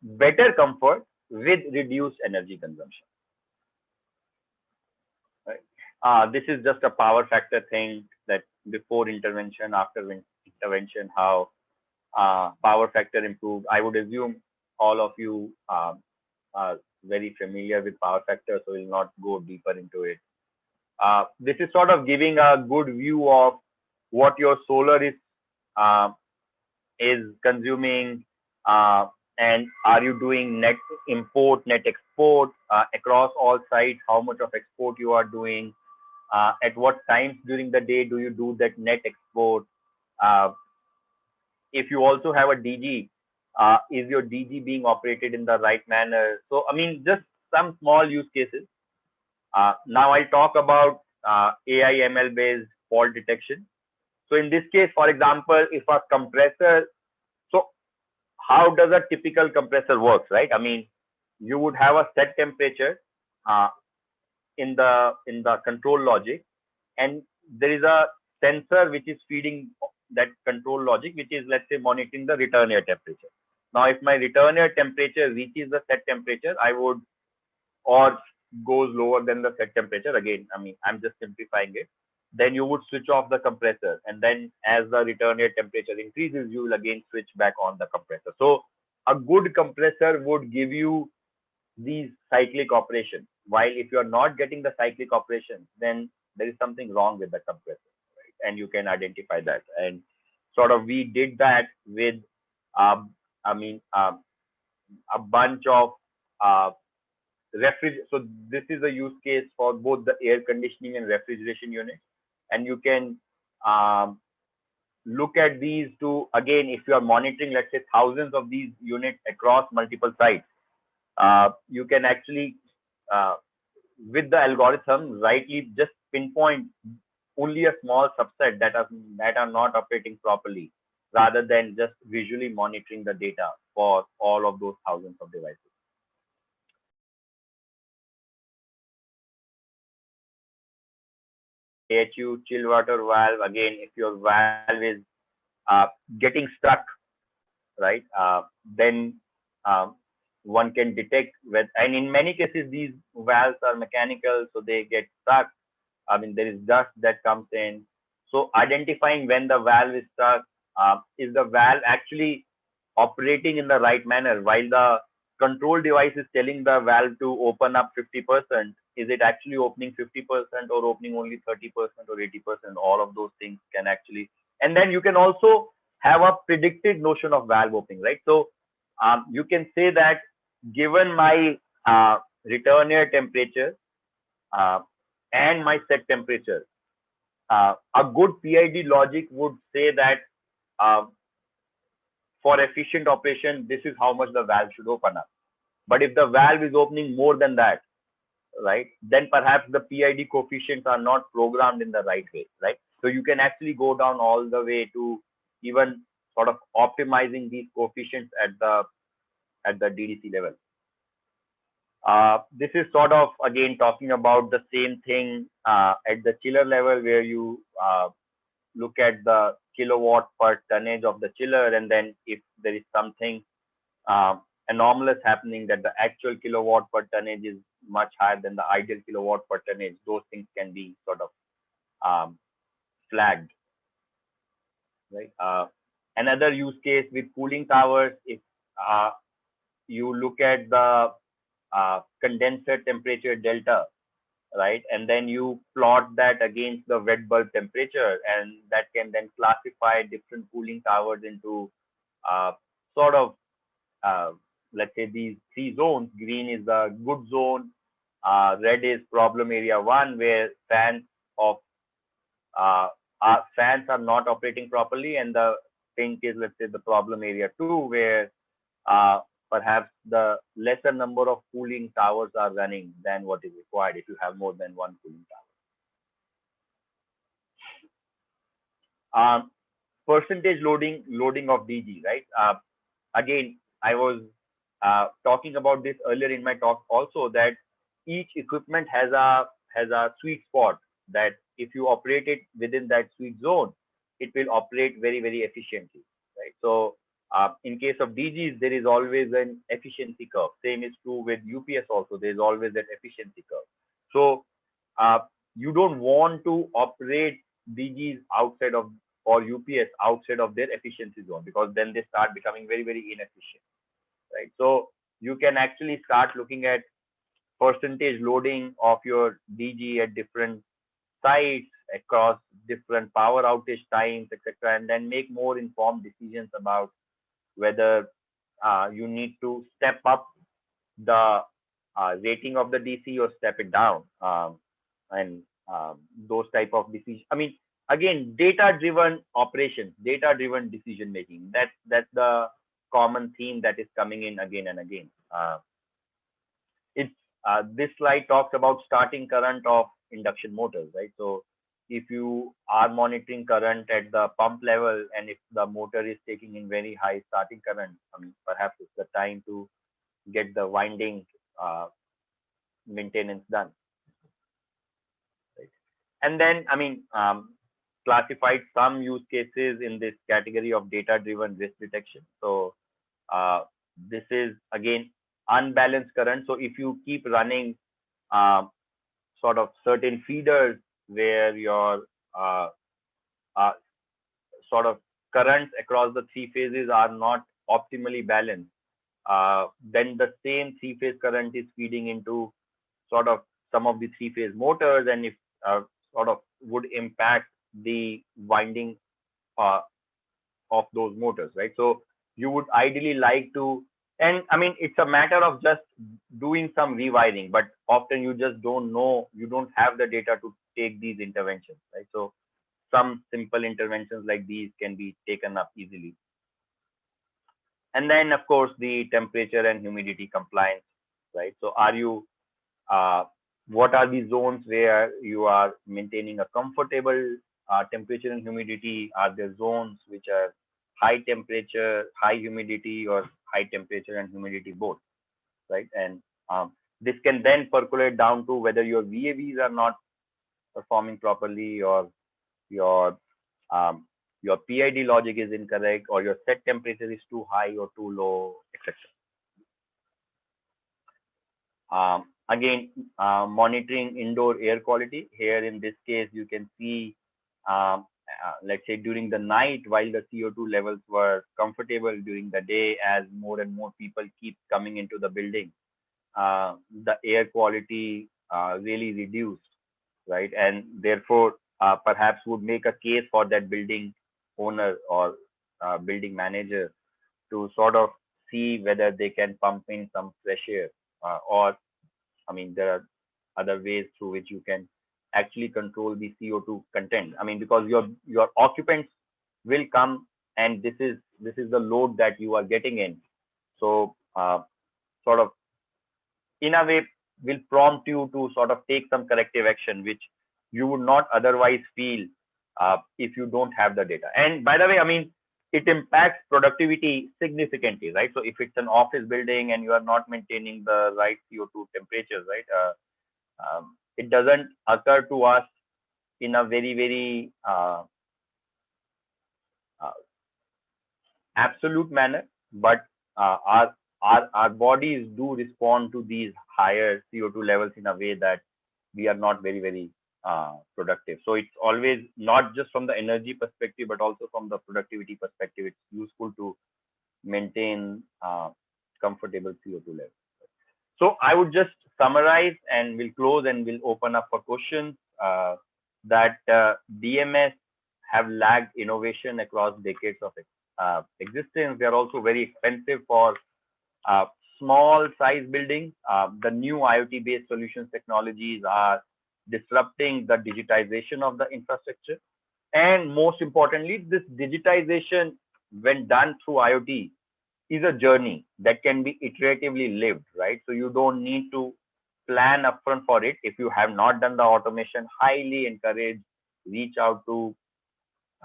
better comfort with reduced energy consumption. Right? This is just a power factor thing, that before intervention, after intervention, how power factor improved. I would assume all of you are very familiar with power factor, so we'll not go deeper into it. This is sort of giving a good view of what your solar uh, is consuming, uh, and are you doing net import, net export across all sites, how much of export you are doing, at what times during the day do you do that net export. uh, if you also have a DG, is your DG being operated in the right manner? So I mean, just some small use cases. Now I'll talk about AI ML based fault detection. So in this case, for example, if a compressor, so how does a typical compressor works, right? I mean, you would have a set temperature uh, in the control logic, and there is a sensor which is feeding that control logic, which is, let's say, monitoring the return air temperature. Now, if my return air temperature reaches the set temperature, I would, or goes lower than the set temperature, again, I mean, I'm just simplifying it, then you would switch off the compressor, and then as the return air temperature increases, you will again switch back on the compressor. So a good compressor would give you these cyclic operations, while if you are not getting the cyclic operations, then there is something wrong with the compressor, right? And you can identify that. And sort of we did that with um, I mean a bunch of uh, so this is a use case for both the air conditioning and refrigeration units. And you can um, look at these to, again, if you are monitoring, let's say, thousands of these units across multiple sites, you can actually, uh, with the algorithm, rightly just pinpoint only a small subset that are not operating properly, rather than just visually monitoring the data for all of those thousands of devices. AHU chill water valve, again, if your valve is getting stuck, right, then um, one can detect with, and in many cases these valves are mechanical, so they get stuck. I mean, there is dust that comes in. So identifying when the valve is stuck, is the valve actually operating in the right manner? While the control device is telling the valve to open up 50%, is it actually opening 50% or opening only 30% or 80%? All of those things can actually, and then you can also have a predicted notion of valve opening, right? So you can say that given my return air temperature uh, and my set temperature, a good PID logic would say that uh, for efficient operation, this is how much the valve should open up. But if the valve is opening more than that, right, then perhaps the PID coefficients are not programmed in the right way, right? So you can actually go down all the way to even sort of optimizing these coefficients at the DDC level. This is sort of, again, talking about the same thing at the chiller level, where you look at the kilowatt per tonnage of the chiller, and then if there is something anomalous happening, that the actual kilowatt per tonnage is much higher than the ideal kilowatt per tonnage, those things can be sort of um, flagged, right? Another use case with cooling towers, if you look at the condenser temperature delta, right? And then you plot that against the wet bulb temperature, and that can then classify different cooling towers into uh, sort of, uh, let's say, these three zones. Green is the good zone, red is problem area one, where of uh, fans are not operating properly, and the pink is, let's say, the problem area two, where uh, perhaps the lesser number of cooling towers are running than what is required if you have more than one cooling tower. Percentage loading of DG, right? Again, I was talking about this earlier in my talk also, that each equipment has a sweet spot, that if you operate it within that sweet zone, it will operate very efficiently, right? So in case of DGs, there is always an efficiency curve. Same is true with UPS also. There is always that efficiency curve. So uh, you don't want to operate DGs outside of, or UPS outside of their efficiency zone, because then they start becoming very inefficient, right? So you can actually start looking at percentage loading of your DG at different sites across different power outage times, etc., and then make more informed decisions about whether you need to step up the rating of the DC or step it down, and those type of decisions. I mean, again, data-driven operations, data-driven decision making. That's the common theme that is coming in again and again. It's This slide talks about starting current of induction motors, right? So if you are monitoring current at the pump level, and if the motor is taking in very high starting current, I mean, perhaps it's the time to get the winding uh, maintenance done, right? And then, I mean, classified some use cases in this category of data-driven risk detection. So this is again unbalanced current. So if you keep running uh, sort of certain feeders where your uh, uh, sort of currents across the three phases are not optimally balanced, then the same three-phase current is feeding into sort of some of the three-phase motors, and if sort of would impact the winding uh, of those motors, right? So you would ideally like to, and I mean, it's a matter of just doing some rewiring, but often you just don't know, you don't have the data to take these interventions, right? So some simple interventions like these can be taken up easily. And then, of course, the temperature and humidity compliance, right? So are you uh, what are the zones where you are maintaining a comfortable temperature and humidity? Are there zones which are high temperature, high humidity, or high temperature and humidity both, right? And this can then percolate down to whether your VAVs are not performing properly, or your um, your PID logic is incorrect, or your set temperature is too high or too low, etc. Again, monitoring indoor air quality. Here in this case, you can see, let's say during the night, while the CO2 levels were comfortable during the day, as more and more people keep coming into the building, the air quality really reduced, right? And therefore, perhaps would make a case for that building owner or building manager to sort of see whether they can pump in some fresh air, or I mean, there are other ways through which you can actually control the CO2 content. I mean, because your occupants will come, and this is the load that you are getting in. So sort of in a way will prompt you to sort of take some corrective action, which you would not otherwise feel if you don't have the data. And by the way, I mean, it impacts productivity significantly, right? So if it's an office building and you are not maintaining the right CO2 temperatures, right? It doesn't occur to us in a very uh, absolute manner, but our bodies do respond to these higher CO2 levels in a way that we are not very productive. So it's always not just from the energy perspective, but also from the productivity perspective. It's useful to maintain comfortable CO2 levels. So I would just summarize and we'll close and we'll open up for questions. That DMS have lagged innovation across decades of existence. They are also very expensive for small size buildings. The new IoT based solutions technologies are disrupting the digitization of the infrastructure. And most importantly, this digitization, when done through IoT, is a journey that can be iteratively lived, right? So you don't need to plan upfront for it. If you have not done the automation, highly encourage, reach out to,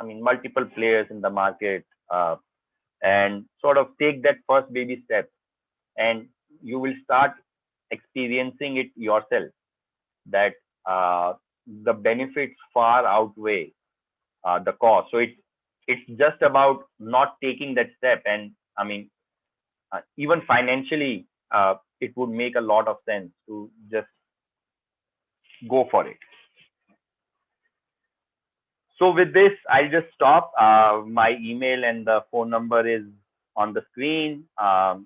multiple players in the market, and sort of take that first baby step, and you will start experiencing it yourself, that the benefits far outweigh the cost. So it's just about not taking that step. And even financially, it would make a lot of sense to just go for it. So with this, I'll just stop. My email and the phone number is on the screen. I'll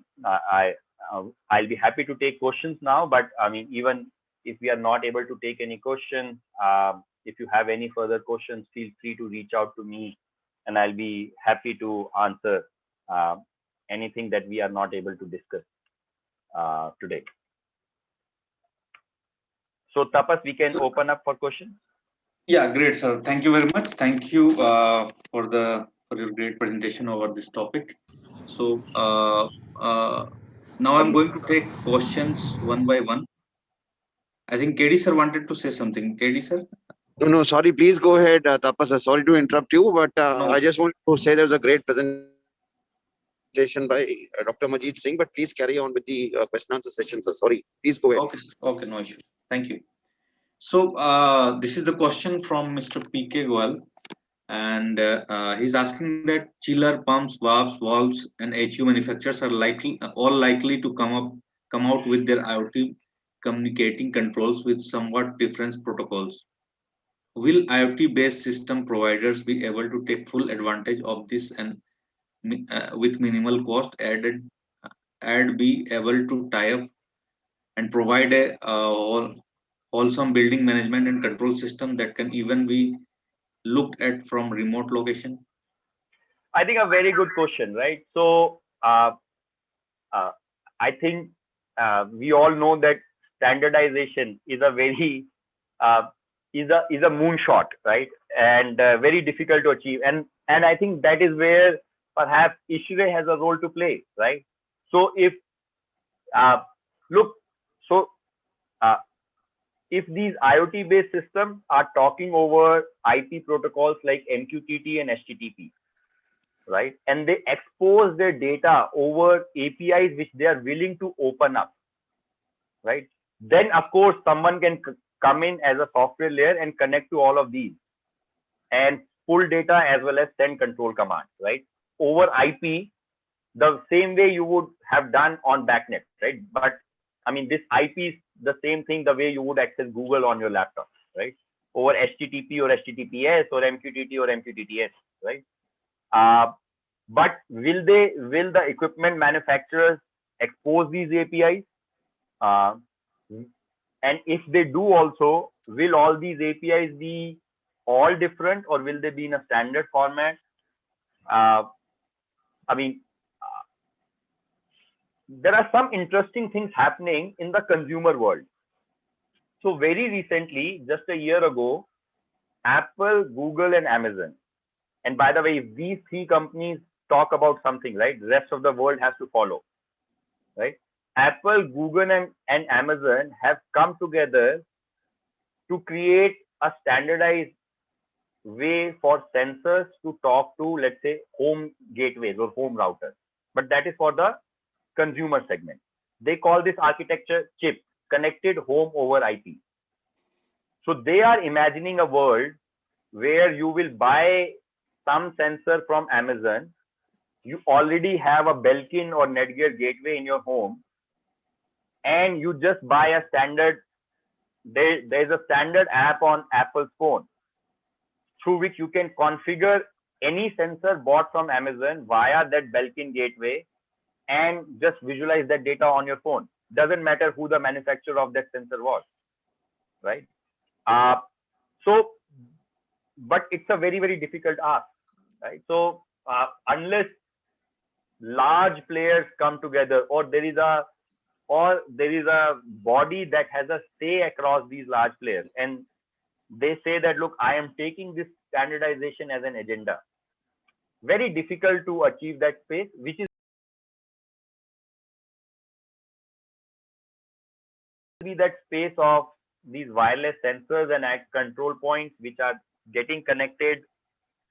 be happy to take questions now, but even if we are not able to take any questions, if you have any further questions, feel free to reach out to me, and I'll be happy to answer anything that we are not able to discuss today. So Tapas, we can open up for questions. Yeah, great, sir. Thank you very much. Thank you for your great presentation over this topic. So now I'm going to take questions one by one. I think KD sir wanted to say something. KD sir? No, sorry. Please go ahead, Tapas. Sorry to interrupt you, but No. I just want to say there was a great presentation by Dr. Majid Singh, but please carry on with the question answer session, sir. Sorry. Please go ahead. Okay, no issue. Thank you. So this is the question from Mr. PK Goel, and he's asking that chiller, pumps, valves, and HU manufacturers are all likely to come out with their IoT communicating controls with somewhat different protocols. Will IoT-based system providers be able to take full advantage of this and with minimal cost add be able to tie up and provide a wholesome building management and control system that can even be looked at from remote location? I think a very good question, right? So I think we all know that standardization is a very is a moonshot, right? And very difficult to achieve. And I think that is where perhaps ISHRE has a role to play, right? So if if these IoT based systems are talking over IP protocols like MQTT and HTTP, right, and they expose their data over APIs which they are willing to open up, right, then of course someone can come in as a software layer and connect to all of these and pull data as well as send control commands, right, over IP, the same way you would have done on BACnet, right? But this IP is the same thing the way you would access Google on your laptop, right? Over HTTP or HTTPS or MQTT or MQTTS, right? But will the equipment manufacturers expose these APIs? And if they do also, will all these APIs be all different or will they be in a standard format? There are some interesting things happening in the consumer world. So very recently, just a year ago, Apple, Google, and Amazon. And by the way, if these three companies talk about something, right, the rest of the world has to follow, right? Apple, Google, and Amazon have come together to create a standardized way for sensors to talk to, let's say, home gateways or home routers. But that is for the consumer segment. They call this architecture CHIP, Connected Home over IP. So they are imagining a world where you will buy some sensor from Amazon. You already have a Belkin or Netgear gateway in your home, and you just buy a standard there's a standard app on Apple's phone through which you can configure any sensor bought from Amazon via that Belkin gateway and just visualize that data on your phone. Doesn't matter who the manufacturer of that sensor was, right? So, but it's a very, very difficult ask, right? So unless large players come together, or there is a body that has a say across these large players, and they say that, look, I am taking this standardization as an agenda. Very difficult to achieve that space, which is be that space of these wireless sensors and control points which are getting connected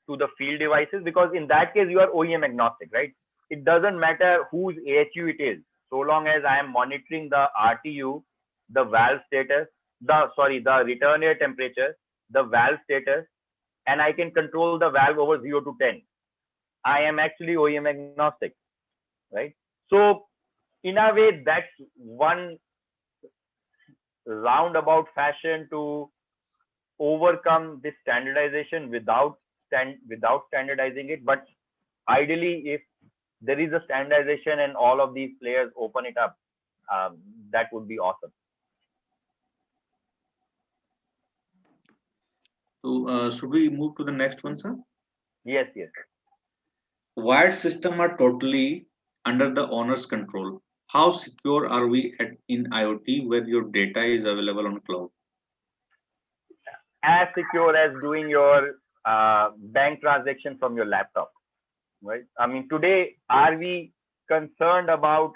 to the field devices, because in that case you are OEM agnostic, right? It doesn't matter whose AHU it is, so long as I am monitoring the RTU, the valve status, the return air temperature, the valve status, and I can control the valve over 0 to 10. I am actually OEM agnostic, right? So in a way, that's one roundabout fashion to overcome this standardization without standardizing it. But ideally, if there is a standardization and all of these players open it up, that would be awesome. So should we move to the next one, sir? Yes. Wired systems are totally under the owner's control. How secure are we in IoT where your data is available on cloud? As secure as doing your bank transaction from your laptop, right? I mean, today, are we concerned about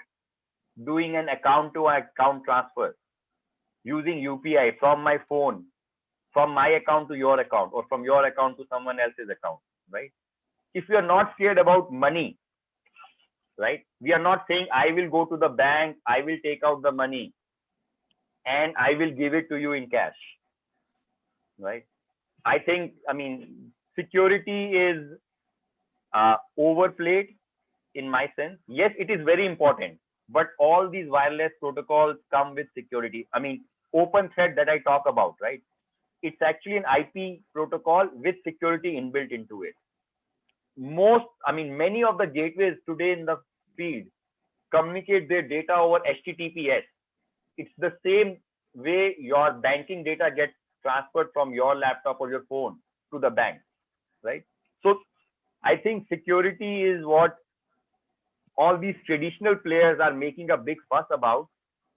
doing an account to account transfer using UPI from my phone, from my account to your account, or from your account to someone else's account, right? If we are not scared about money, right? We are not saying I will go to the bank, I will take out the money, and I will give it to you in cash, right? I think, I mean, security is overplayed in my sense. Yes, it is very important, but all these wireless protocols come with security. I mean, OpenThread that I talk about, right? It's actually an IP protocol with security inbuilt into it. Many of the gateways today in the field communicate their data over HTTPS. It's the same way your banking data gets transferred from your laptop or your phone to the bank, right? So I think security is what all these traditional players are making a big fuss about.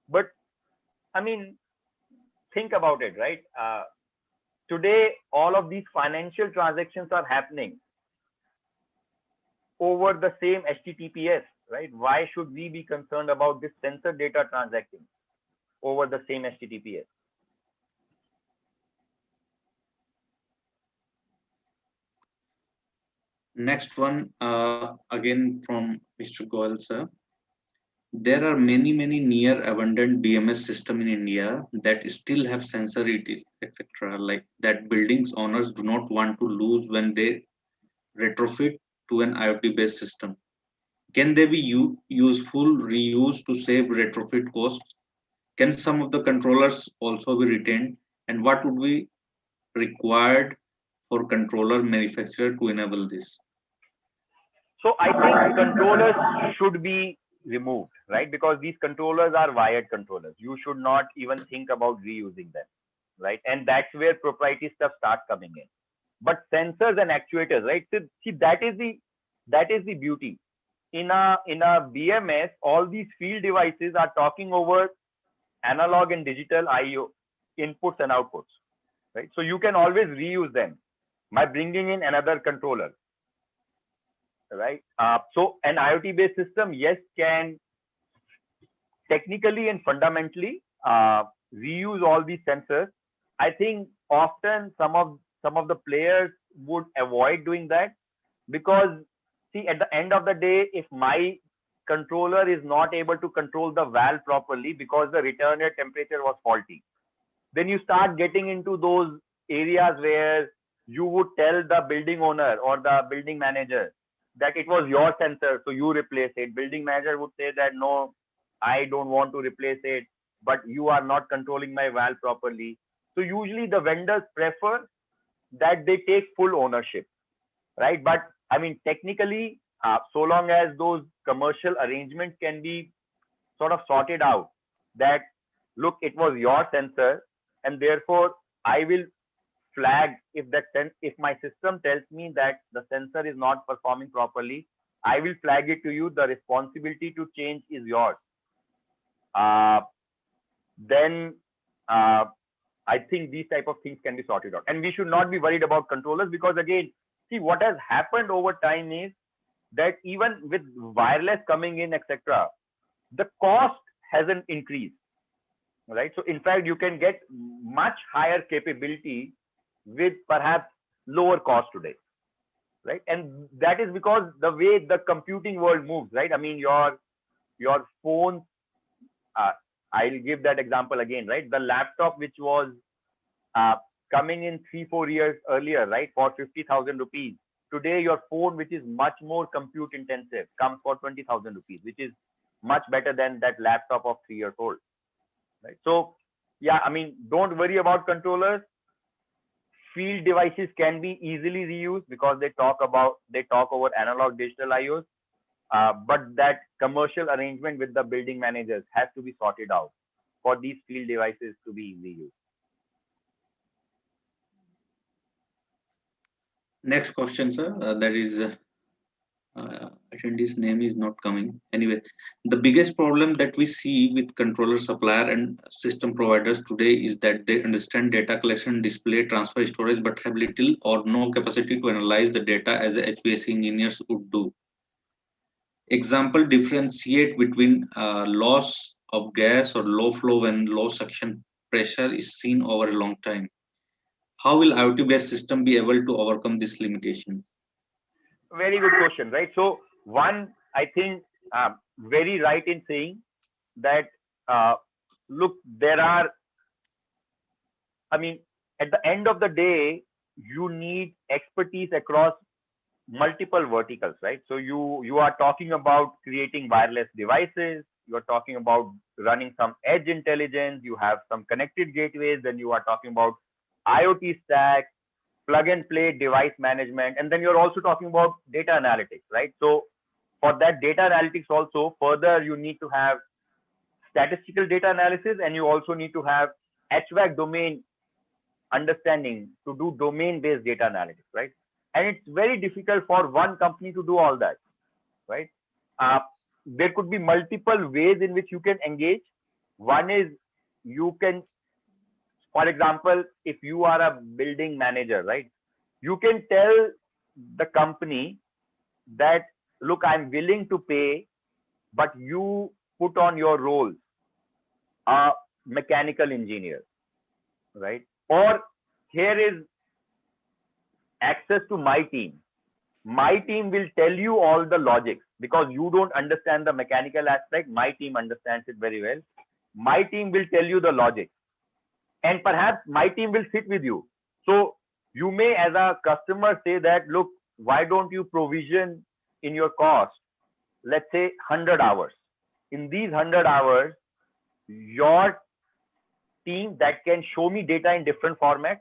But I mean, think about it, right? Today, all of these financial transactions are happening over the same HTTPS, right? Why should we be concerned about this sensor data transacting over the same HTTPS? Next one, again from Mr. Goel, sir. There are many near abandoned BMS system in India that still have sensor ETs, etc. Like that buildings owners do not want to lose when they retrofit to an IoT based system. Can they be useful reused to save retrofit costs? Can some of the controllers also be retained? And what would be required for controller manufacturer to enable this? So I think controllers should be removed, right? Because these controllers are wired controllers. You should not even think about reusing them, right? And that's where proprietary stuff starts coming in. But sensors and actuators, right? So, see, that is the beauty. In a BMS, all these field devices are talking over analog and digital IO inputs and outputs, right? So you can always reuse them by bringing in another controller, right? So an IoT based system, yes, can technically and fundamentally reuse all these sensors. I think often some of the players would avoid doing that, because see, at the end of the day, if my controller is not able to control the valve properly because the return air temperature was faulty, then you start getting into those areas where you would tell the building owner or the building manager that it was your sensor, so you replace it. Building manager would say that no, I don't want to replace it. but you are not controlling my valve properly. So usually the vendors prefer that they take full ownership, right? But I mean, technically, so long as those commercial arrangements can be sort of sorted out, that look, it was your sensor, and therefore I will flag if my system tells me that the sensor is not performing properly, I will flag it to you. The responsibility to change is yours. Then I think these type of things can be sorted out, and we should not be worried about controllers, because again, see, what has happened over time is that even with wireless coming in, etc., the cost hasn't increased, right? So in fact, you can get much higher capability with perhaps lower cost today, right? And that is because the way the computing world moves, right? I mean, your phone, I'll give that example again, right? The laptop which was coming in 3-4 years earlier, right, for 50,000 rupees. Today, your phone, which is much more compute intensive, comes for 20,000 rupees, which is much better than that laptop of 3 years old, right? So yeah, I mean, don't worry about controllers. Field devices can be easily reused because they talk over analog digital IOs. But that commercial arrangement with the building managers has to be sorted out for these field devices to be easily used. Next question, sir. That is, attendee's name is not coming. Anyway, the biggest problem that we see with controller supplier and system providers today is that they understand data collection, display, transfer, storage, but have little or no capacity to analyze the data as HVAC engineers would do. Example, differentiate between loss of gas or low flow when low suction pressure is seen over a long time. How will IoT-based system be able to overcome this limitation? Very good question, right? So one, I think very right in saying that, look, I mean, at the end of the day, you need expertise across multiple verticals, right? So you are talking about creating wireless devices, you are talking about running some edge intelligence, you have some connected gateways, then you are talking about IoT stack, plug and play device management, and then you're also talking about data analytics, right? So for that data analytics also, further you need to have statistical data analysis, and you also need to have HVAC domain understanding to do domain-based data analytics, right? And it's very difficult for one company to do all that, right? There could be multiple ways in which you can engage. One is you can, for example, if you are a building manager, right, you can tell the company that, look, I'm willing to pay, but you put on your role a mechanical engineer, right? Or here is access to my team. My team will tell you all the logics because you don't understand the mechanical aspect. My team understands it very well. My team will tell you the logic, and perhaps my team will sit with you. So you may, as a customer, say that, look, why don't you provision in your cost, let's say 100 hours. In these 100 hours, your team that can show me data in different formats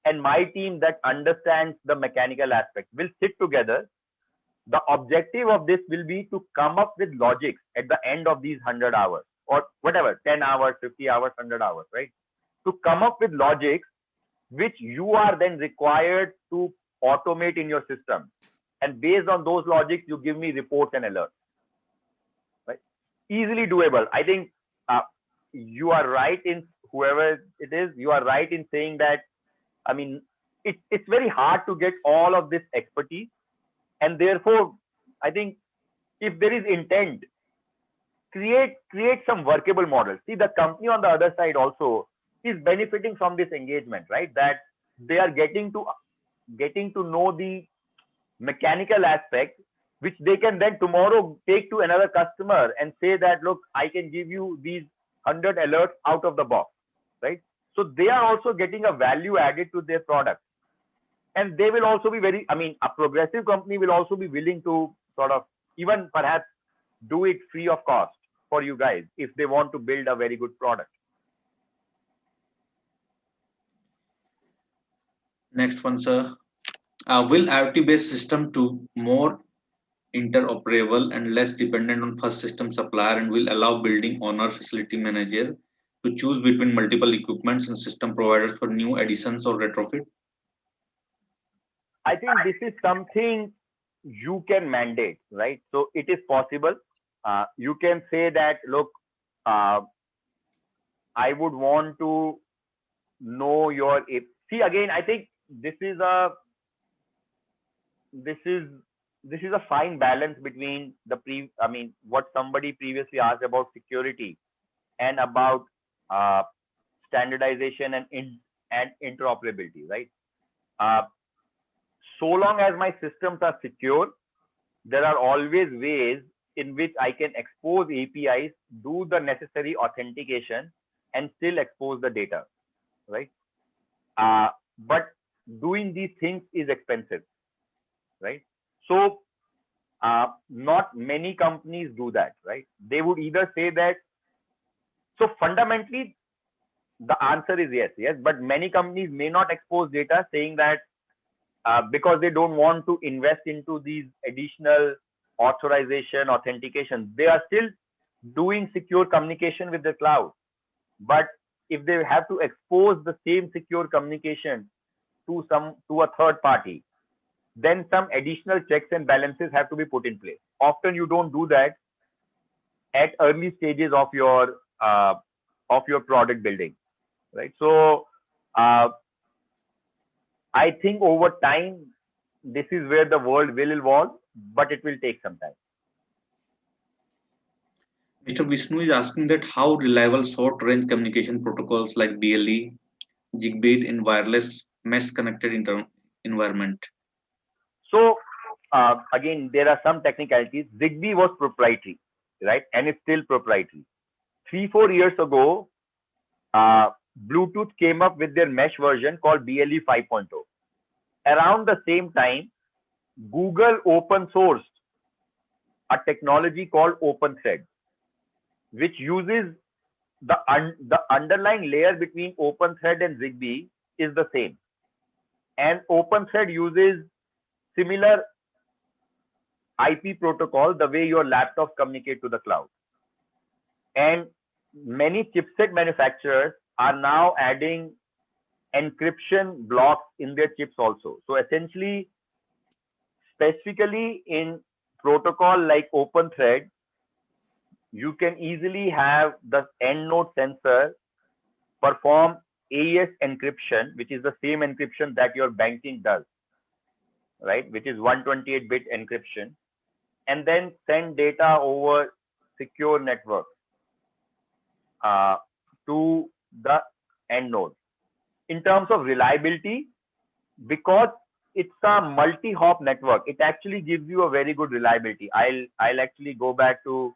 and my team that understands the mechanical aspect will sit together. The objective of this will be to come up with logics at the end of these 100 hours or whatever, 10 hours, 50 hours, 100 hours, right? To come up with logics which you are then required to automate in your system. And based on those logics, you give me reports and alerts, right? Easily doable. I think you are right in, whoever it is, you are right in saying that, I mean, it's very hard to get all of this expertise. And therefore, I think if there is intent, create some workable models. See, the company on the other side also is benefiting from this engagement, right? That they are getting to know the mechanical aspect, which they can then tomorrow take to another customer and say that, look, I can give you these 100 alerts out of the box, right? So they are also getting a value added to their product. And they will also be very, I mean, a progressive company will also be willing to sort of even perhaps do it free of cost for you guys if they want to build a very good product. Next one, sir. Will IoT-based system to more interoperable and less dependent on first system supplier and will allow building owner, facility manager to choose between multiple equipments and system providers for new additions or retrofit? I think this is something you can mandate, right? So it is possible. You can say that, look, uh, I would want to know your. See, again, I think this is a this is this is a fine balance between I mean, what somebody previously asked about security and about uh, standardization and interoperability, right? Uh, so long as my systems are secure, there are always ways in which I can expose APIs, do the necessary authentication, and still expose the data, right? But doing these things is expensive, right? So not many companies do that, right? They would either say that. So fundamentally, the answer is yes, yes. But many companies may not expose data, saying that because they don't want to invest into these additional authorization, authentication. They are still doing secure communication with the cloud. But if they have to expose the same secure communication to a third party, then some additional checks and balances have to be put in place. Often you don't do that at early stages of your product building, right? So uh, I think over time, this is where the world will evolve, but it will take some time. Mr. Vishnu is asking that how reliable short-range communication protocols like BLE, Zigbee in wireless mesh connected environment. So again, there are some technicalities. Zigbee was proprietary, right? And it's still proprietary. 3-4 years ago, Bluetooth came up with their mesh version called BLE 5.0. Around the same time, Google open sourced a technology called OpenThread, which uses the underlying layer between OpenThread and Zigbee is the same. And OpenThread uses similar IP protocol the way your laptops communicate to the cloud. And many chipset manufacturers are now adding encryption blocks in their chips also. So essentially, specifically in protocol like OpenThread, you can easily have the end node sensor perform AES encryption, which is the same encryption that your banking does, right? Which is 128-bit encryption, and then send data over secure network to the end node. In terms of reliability, because it's a multi-hop network, it actually gives you a very good reliability. I'll actually go back to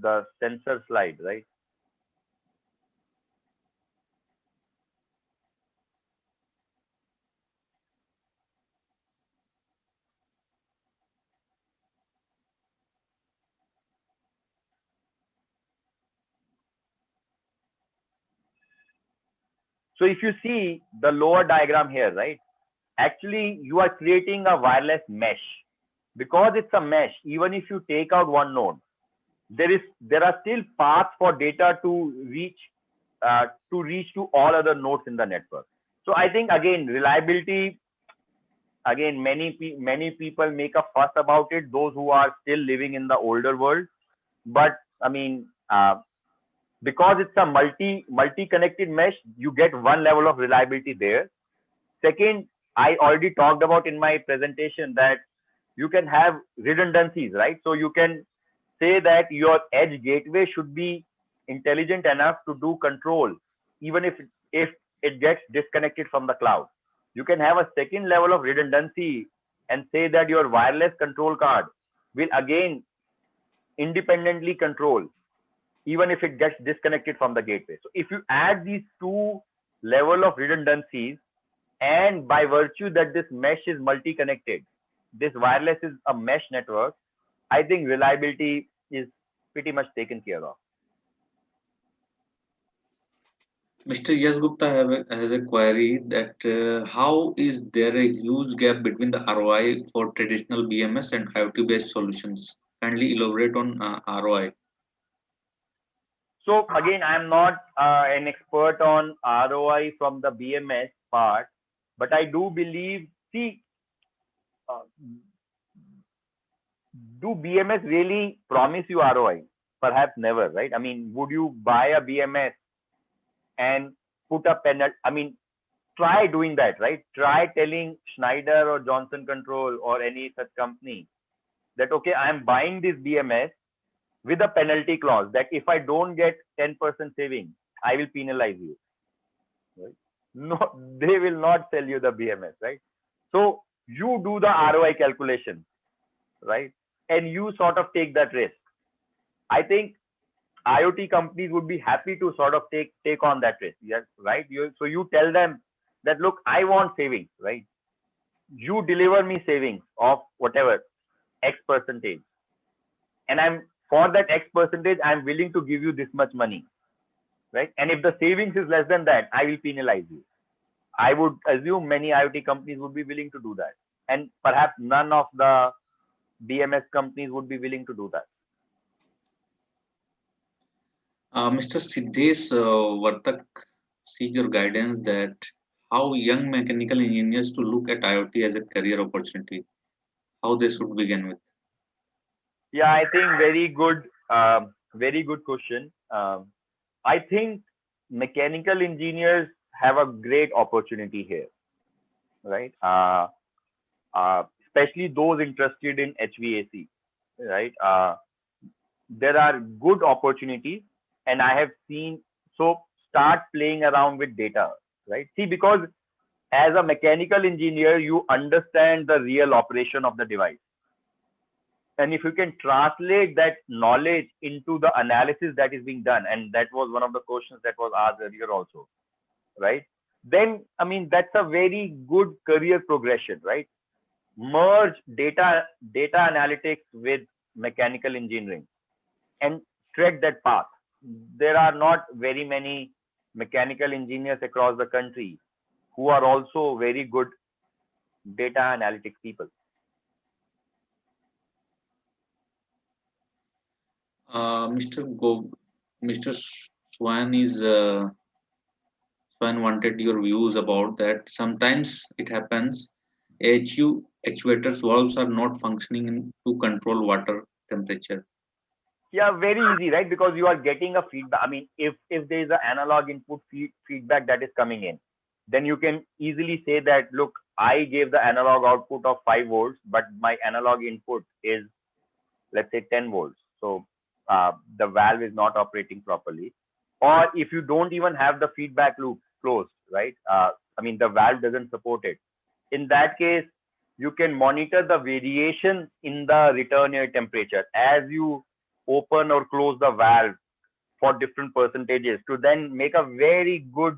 the sensor slide, right? So if you see the lower diagram here, right? Actually, you are creating a wireless mesh. Because it's a mesh, even if you take out one node, there are still paths for data to reach to all other nodes in the network. So I think again, reliability, again, many people make a fuss about it, those who are still living in the older world. But I mean, because it's a multi-connected mesh, you get one level of reliability there. Second, I already talked about in my presentation that you can have redundancies, right? So you can say that your edge gateway should be intelligent enough to do control, even if it gets disconnected from the cloud. You can have a second level of redundancy and say that your wireless control card will again independently control, even if it gets disconnected from the gateway. So if you add these two level of redundancies, and by virtue that this mesh is multi-connected, this wireless is a mesh network, I think reliability is pretty much taken care of. Mr. Yes Gupta has a query that how is there a huge gap between the ROI for traditional BMS and IoT-based solutions? Kindly elaborate on ROI. So again, I'm not an expert on ROI from the BMS part, but I do believe, see, uh, do BMS really promise you ROI? Perhaps never, right? I mean, would you buy a BMS and put a penalty? I mean, try doing that, right? Try telling Schneider or Johnson Control or any such company that, okay, I'm buying this BMS with a penalty clause that if I don't get 10% saving, I will penalize you. Right? No, they will not sell you the BMS, right? So you do the ROI calculation, right? And you sort of take that risk. I think IoT companies would be happy to sort of take on that risk. Yes, right? So you tell them that, look, I want savings, right? You deliver me savings of whatever X percentage, and I'm for that X percentage, I'm willing to give you this much money, right? And if the savings is less than that, I will penalize you. I would assume many IoT companies would be willing to do that, and perhaps none of the BMS companies would be willing to do that. Mr. Siddesh Vartak, seek your guidance that how young mechanical engineers to look at IoT as a career opportunity, how they should begin with. Yeah, I think very good question. I think mechanical engineers have a great opportunity here, right? Especially those interested in HVAC, right? There are good opportunities, and I have seen, so start playing around with data, right? See, because as a mechanical engineer, you understand the real operation of the device. And if you can translate that knowledge into the analysis that is being done, and that was one of the questions that was asked earlier also, right? Then, I mean, that's a very good career progression, right? Merge data analytics with mechanical engineering and tread that path. There are not very many mechanical engineers across the country who are also very good data analytics people. Mr. Swan Swan wanted your views about that. Sometimes it happens HU actuators valves are not functioning to control water temperature. Yeah, very easy, right? Because you are getting a feedback. I mean, if there is an analog input feedback that is coming in, then you can easily say that, look, I gave the analog output of 5 volts, but my analog input is, let's say, 10 volts. So the valve is not operating properly. Or if you don't even have the feedback loop closed, right? I mean, the valve doesn't support it. In that case, you can monitor the variation in the return air temperature as you open or close the valve for different percentages to then make a very good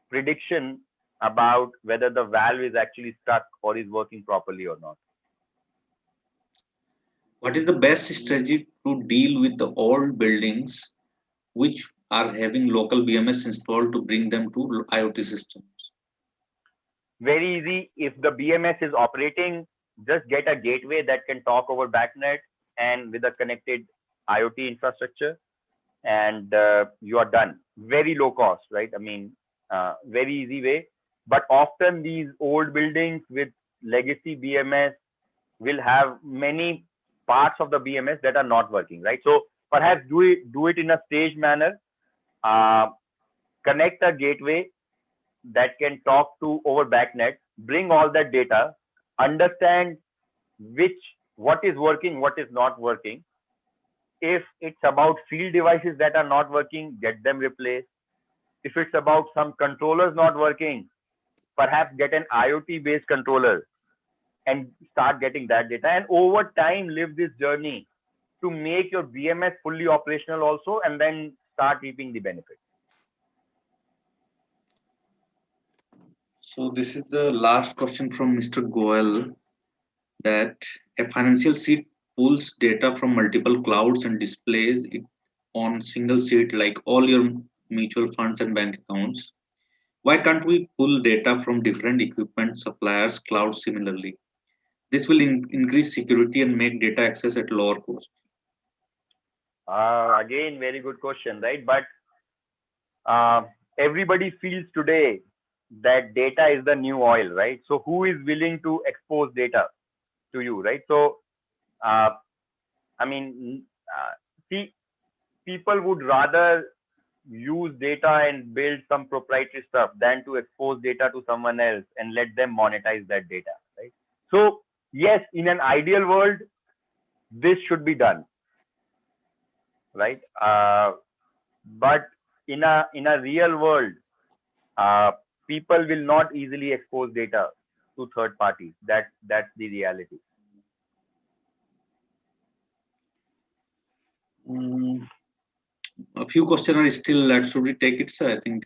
prediction about whether the valve is actually stuck or is working properly or not. What is the best strategy to deal with the old buildings which are having local BMS installed to bring them to IoT systems? Very easy. If the BMS is operating, just get a gateway that can talk over BACnet and with a connected IoT infrastructure, and you are done. Very low cost, right? I mean, very easy way. But often these old buildings with legacy BMS will have many parts of the BMS that are not working, right? So perhaps do it in a staged manner. Uh, Connect a gateway that can talk to over BACnet, bring all that data, understand what is working, what is not working. If it's about field devices that are not working, get them replaced. If it's about some controllers not working, perhaps get an IoT based controller and start getting that data. And over time, live this journey to make your BMS fully operational also, and then start reaping the benefits. So this is the last question from Mr. Goel, that a financial sheet pulls data from multiple clouds and displays it on single sheet like all your mutual funds and bank accounts. Why can't we pull data from different equipment suppliers, clouds similarly? This will increase security and make data access at lower cost. Again, very good question, right? But uh, everybody feels today that data is the new oil, right? So who is willing to expose data to you, right? So uh, I mean, see, people would rather use data and build some proprietary stuff than to expose data to someone else and let them monetize that data, right? So yes, in an ideal world, this should be done, right? But in a real world, uh, people will not easily expose data to third parties. That's the reality. A few questions are still left. Should we take it, sir? I think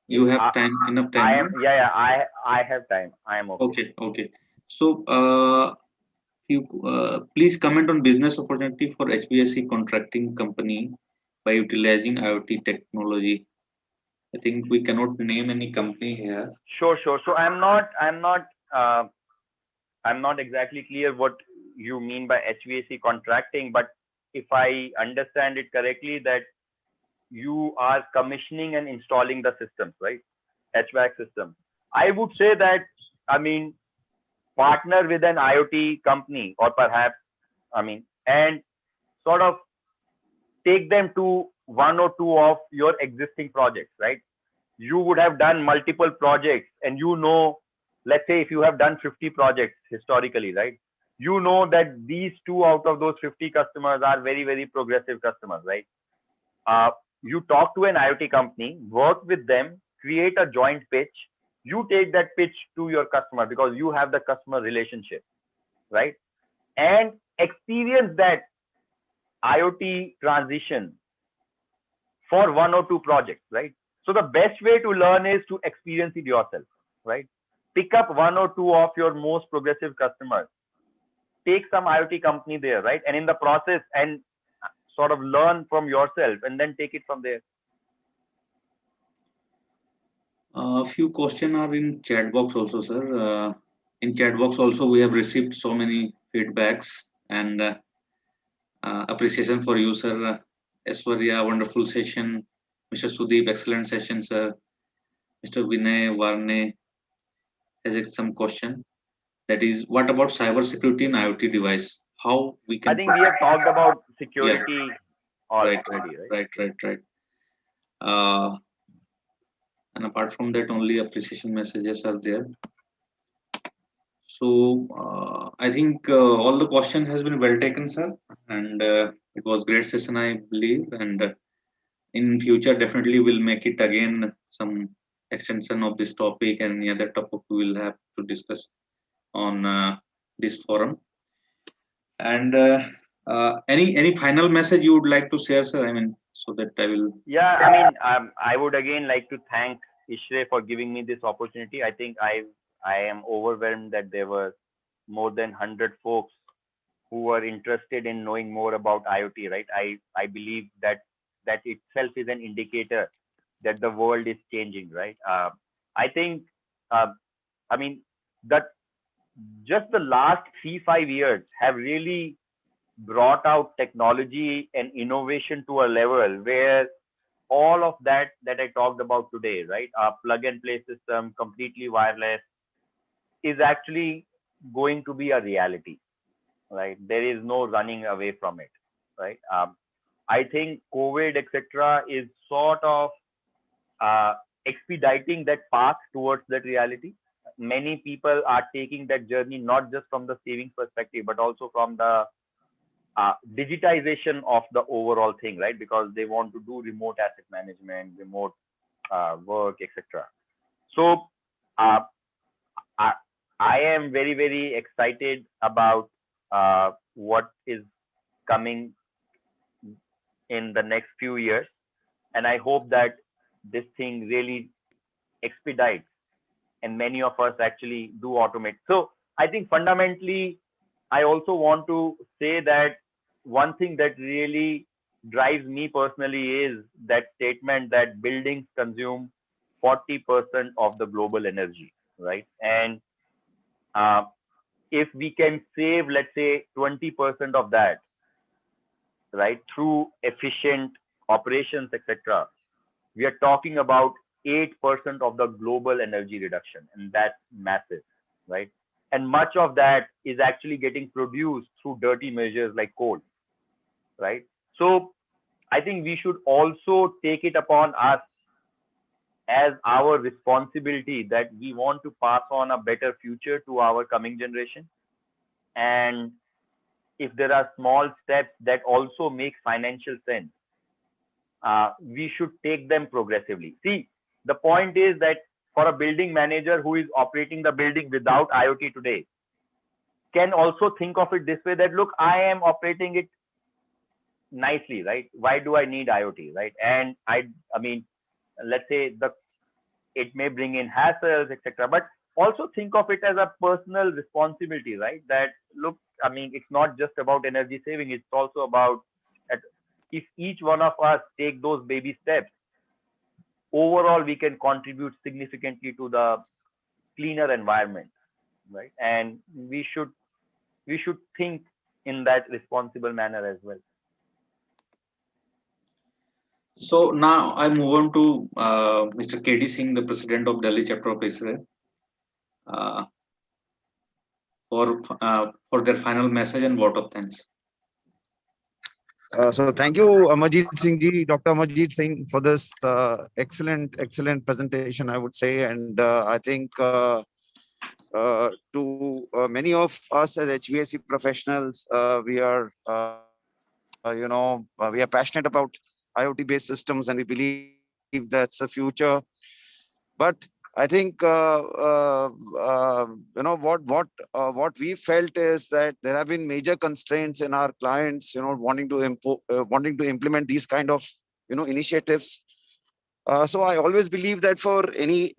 you have enough time. I am, yeah, I have time. I am okay. Okay. So, please comment on business opportunity for HVAC contracting company by utilizing IoT technology. I think we cannot name any company here. Sure. So I'm not exactly clear what you mean by HVAC contracting, but if I understand it correctly, that you are commissioning and installing the systems, right? HVAC system. I would say that, I mean, partner with an IoT company, or perhaps, and sort of take them to one or two of your existing projects, right? You would have done multiple projects, and let's say if you have done 50 projects historically, right? You know that these two out of those 50 customers are very, very progressive customers, right? Uh, you talk to an IoT company, work with them, create a joint pitch. You take that pitch to your customer because you have the customer relationship, right? And experience that IoT transition for one or two projects, right? So the best way to learn is to experience it yourself, right? Pick up one or two of your most progressive customers, take some IoT company there, right? And in the process, and sort of learn from yourself, and then take it from there. A few questions are in chat box also, sir. In chat box also, we have received so many feedbacks and appreciation for you, sir. Eswarya, wonderful session. Mr. Sudeep, excellent session, sir. Mr. Vinay Varne has some question. That is, what about cyber security in IoT device? How we can? I think we have talked about security already, right. Uh, and apart from that, only appreciation messages are there. So I think all the question has been well taken, sir, and it was great session, I believe. And in future, definitely we'll make it again some extension of this topic and any other topic we will have to discuss on this forum. And any final message you would like to share, sir? I mean, so that I will. Yeah, I mean, I would again like to thank Ishre for giving me this opportunity. I think I am overwhelmed that there were more than 100 folks who were interested in knowing more about IoT, right? I believe that itself is an indicator that the world is changing, right? I think, uh, I mean, that just the last 3-5 years have really brought out technology and innovation to a level where all of that I talked about today, right? Our plug and play system, completely wireless, is actually going to be a reality, right? There is no running away from it, right? I think COVID, etc., is sort of expediting that path towards that reality. Many people are taking that journey not just from the savings perspective, but also from the digitization of the overall thing, right? Because they want to do remote asset management, remote work, etc. So uh, I, I am very, very excited about what is coming in the next few years. And I hope that this thing really expedites and many of us actually do automate. So I think fundamentally, I also want to say that one thing that really drives me personally is that statement that buildings consume 40% of the global energy, right? And uh, if we can save, let's say, 20% of that, right, through efficient operations, etc., we are talking about 8% of the global energy reduction, and that's massive, right? And much of that is actually getting produced through dirty measures like coal, right? So I think we should also take it upon us as our responsibility that we want to pass on a better future to our coming generation. And if there are small steps that also make financial sense, we should take them progressively. See, the point is that for a building manager who is operating the building without IoT today, can also think of it this way that, look, I am operating it nicely, right? Why do I need IoT, right? And I mean, let's say it may bring in hassles, etc. But also think of it as a personal responsibility, right? That, look, I mean, it's not just about energy saving; it's also about if each one of us take those baby steps, overall we can contribute significantly to the cleaner environment, right? And we should think in that responsible manner as well. So now I move on to Mr. KD Singh, the president of Delhi chapter of ISRO, uh, for their final message and vote of thanks. So thank you, Amarjeet Singh ji, Dr. Amarjeet Singh, for this excellent presentation, I would say. And I think to many of us as HVAC professionals, we are, we are passionate about IoT-based systems, and we believe that's the future. But I think what we felt is that there have been major constraints in our clients, wanting to implement these kind of initiatives. So I always believe that for any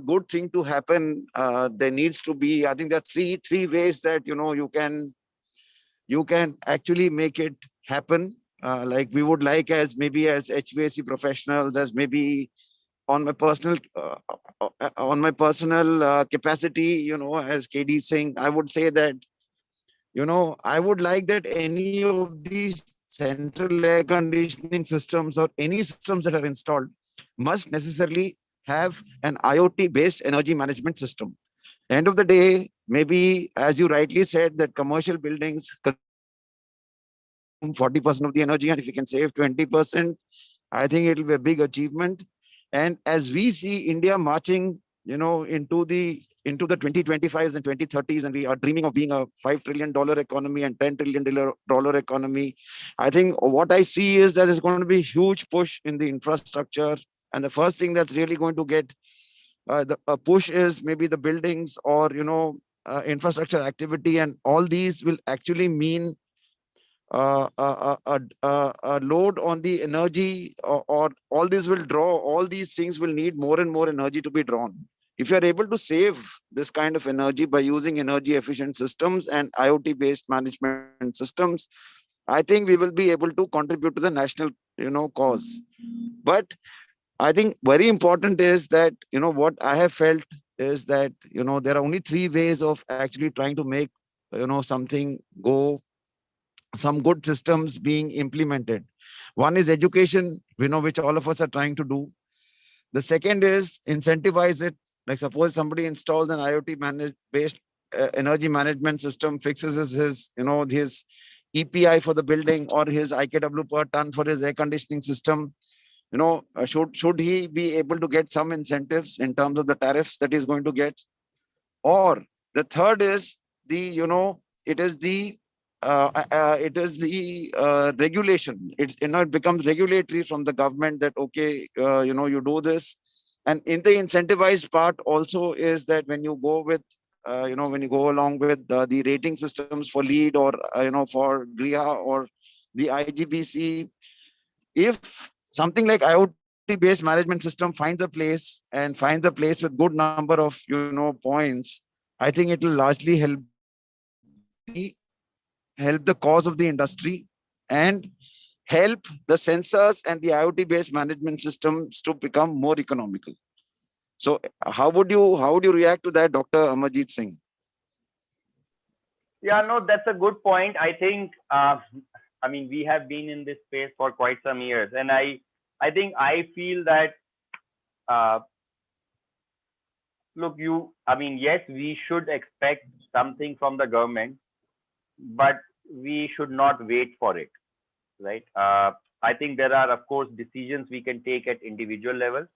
good thing to happen, there needs to be, I think there are three ways that you can actually make it happen. Like we would like, as maybe as HVAC professionals, as maybe on my personal capacity, as KD Singh, I would say that I would like that any of these central air conditioning systems or any systems that are installed must necessarily have an IoT based energy management system. End of the day, maybe as you rightly said, that commercial buildings 40% of the energy, and if you can save 20%, I think it will be a big achievement. And as we see India marching, into the 2025s and 2030s, and we are dreaming of being a $5 trillion economy and $10 trillion economy, I think what I see is that there's going to be a huge push in the infrastructure. And the first thing that's really going to get a push is maybe the buildings or, infrastructure activity. And all these will actually mean a load on the energy, or all this will draw, all these things will need more and more energy to be drawn. If you are able to save this kind of energy by using energy efficient systems and IoT based management systems, I think we will be able to contribute to the national, cause. But I think very important is that, what I have felt is that, there are only three ways of actually trying to make, something go, some good systems being implemented. One is education, which all of us are trying to do. The second is incentivize it. Like suppose somebody installs an IoT based energy management system, fixes his EPI for the building or his IKW per ton for his air conditioning system. Should he be able to get some incentives in terms of the tariffs that he's going to get? Or the third is it is the regulation. It becomes regulatory from the government that, okay, you do this. And in the incentivized part also is that when you go with, when you go along with the rating systems for LEED or, for GRIHA or the IGBC, if something like IoT based management system finds a place with good number of, points, I think it will largely help the cause of the industry. And help the sensors and the IoT-based management systems to become more economical. So how would you react to that, Dr. Amarjeet Singh? Yeah, no, that's a good point. I think, I mean, we have been in this space for quite some years, and I think I feel that, uh, look, I mean, yes, we should expect something from the government, but we should not wait for it, right? I think there are, of course, decisions we can take at individual level.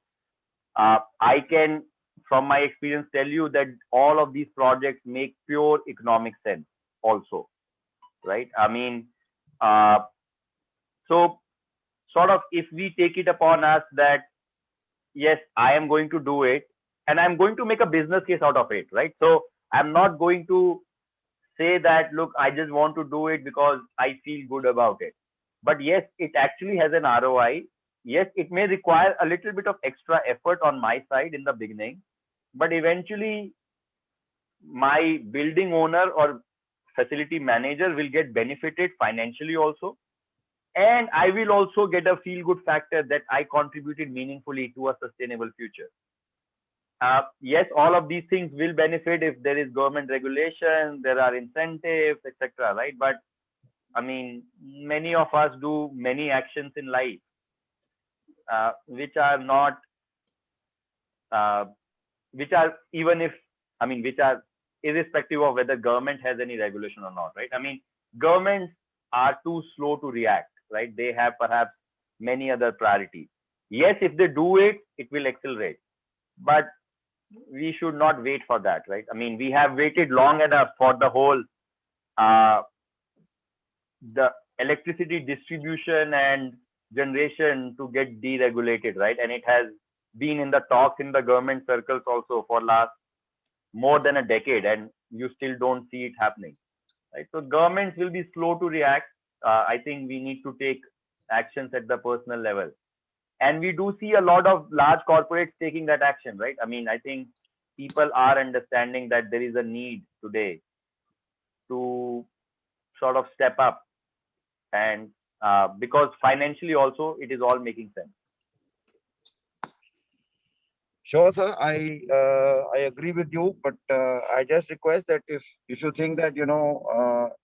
I can, from my experience, tell you that all of these projects make pure economic sense also, right? I mean, uh, so sort of if we take it upon us that, yes, I am going to do it and I'm going to make a business case out of it, right? So I'm not going to say that, look, I just want to do it because I feel good about it. But yes, it actually has an ROI. Yes, it may require a little bit of extra effort on my side in the beginning, but eventually my building owner or facility manager will get benefited financially also. And I will also get a feel good factor that I contributed meaningfully to a sustainable future. Yes, all of these things will benefit if there is government regulation, there are incentives, etc. Right? But I mean, many of us do many actions in life which are not, uh, which are even if, I mean, which are irrespective of whether government has any regulation or not. Right? I mean, governments are too slow to react. Right? They have perhaps many other priorities. Yes, if they do it, it will accelerate. But we should not wait for that, right? I mean, we have waited long enough for the whole uh, the electricity distribution and generation to get deregulated, right? And it has been in the talks in the government circles also for last more than a decade, and you still don't see it happening, right? So governments will be slow to react. I think we need to take actions at the personal level, and we do see a lot of large corporates taking that action, right? I mean, I think people are understanding that there is a need today to sort of step up, and because financially also it is all making sense. Sure, sir. I agree with you, but I just request that if you think that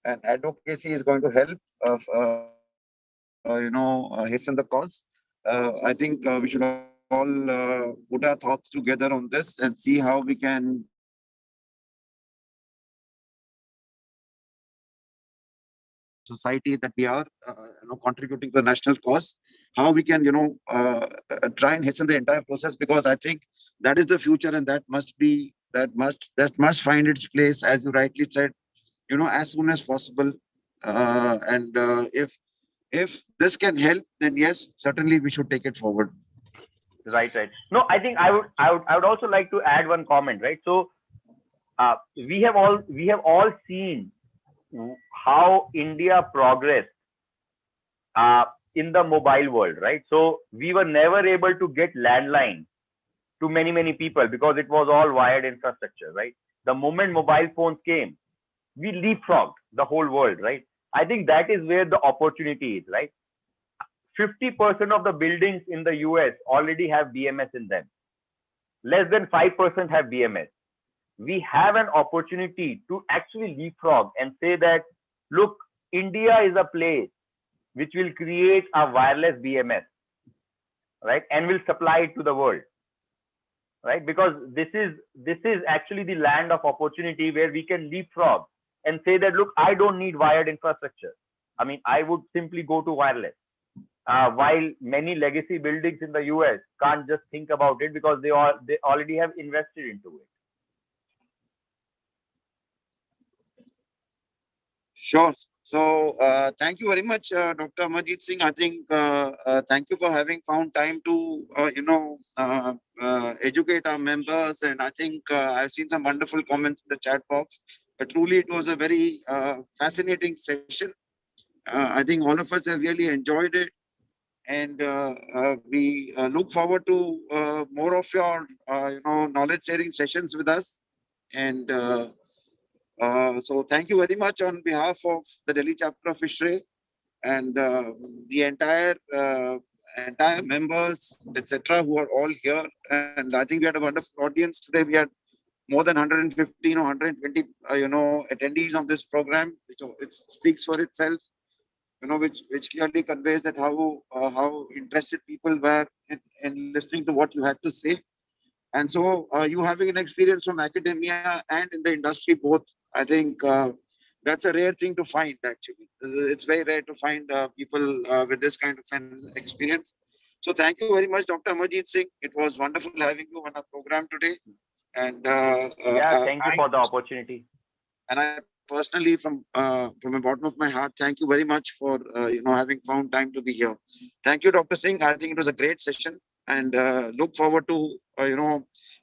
an advocacy is going to help hasten the cause, I think we should all put our thoughts together on this and see how we can society that we are contributing to the national cause, how we can try and hasten the entire process, because I think that is the future, and that must find its place, as you rightly said, as soon as possible. And if this can help, then yes, certainly we should take it forward. Right, right. No, I think I would also like to add one comment, right? So we have all seen how India progressed uh, in the mobile world, right? So we were never able to get landline to many people because it was all wired infrastructure, right? The moment mobile phones came, we leapfrogged the whole world, right? I think that is where the opportunity is, right? 50% of the buildings in the US already have BMS in them. Less than 5% have BMS. We have an opportunity to actually leapfrog and say that, look, India is a place which will create a wireless BMS, right? And will supply it to the world, right? Because this is actually the land of opportunity where we can leapfrog and say that, look, I don't need wired infrastructure. I mean, I would simply go to wireless. While many legacy buildings in the US can't just think about it because they already have invested into it. Sure. So thank you very much, Dr. Amarjeet Singh. I think thank you for having found time to educate our members, and I think I've seen some wonderful comments in the chat box. But truly, it was a very fascinating session. I think all of us have really enjoyed it, and we look forward to more of your knowledge sharing sessions with us. And so thank you very much on behalf of the Delhi chapter of ISHRE. and the entire members, etc., who are all here. And I think we had a wonderful audience today. We had more than 115 or 120, attendees on this program, which it speaks for itself. Which clearly conveys that how interested people were in listening to what you had to say. And so you having an experience from academia and in the industry both, I think that's a rare thing to find actually. It's very rare to find people with this kind of an experience. So thank you very much, Dr. Amarjeet Singh. It was wonderful having you on our program today. And Yeah, thank you for the opportunity. and I personally, from the bottom of my heart, thank you very much for having found time to be here. Thank you, Dr. Singh. I think it was a great session, and look forward to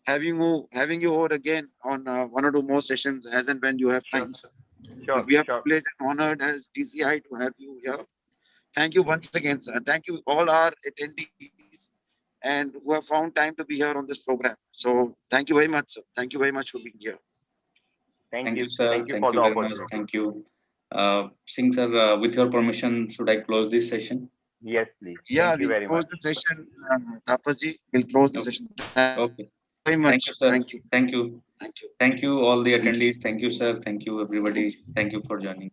having you over again on one or two more sessions as and when you have Sure. time, sir. Sure, We are sure. privileged and honored as DCI to have you here. Thank you once again, sir. Thank you all our attendees and who have found time to be here on this program. So thank you very much, sir. Thank you very much for being here. Thank you. sir. Thank you Thank for you the very much. opportunity. Thank you. Singh sir, with your permission, should I close this session? Yes, please. Yeah, Thank you we'll very close much. the session. Tapaji, we'll close the Okay. session. Thank Okay. you very much. Thank you, sir. Thank you. Thank you. Thank you. Thank you, all the Thank you. attendees. Thank you, sir. Thank you, everybody. Thank you for joining.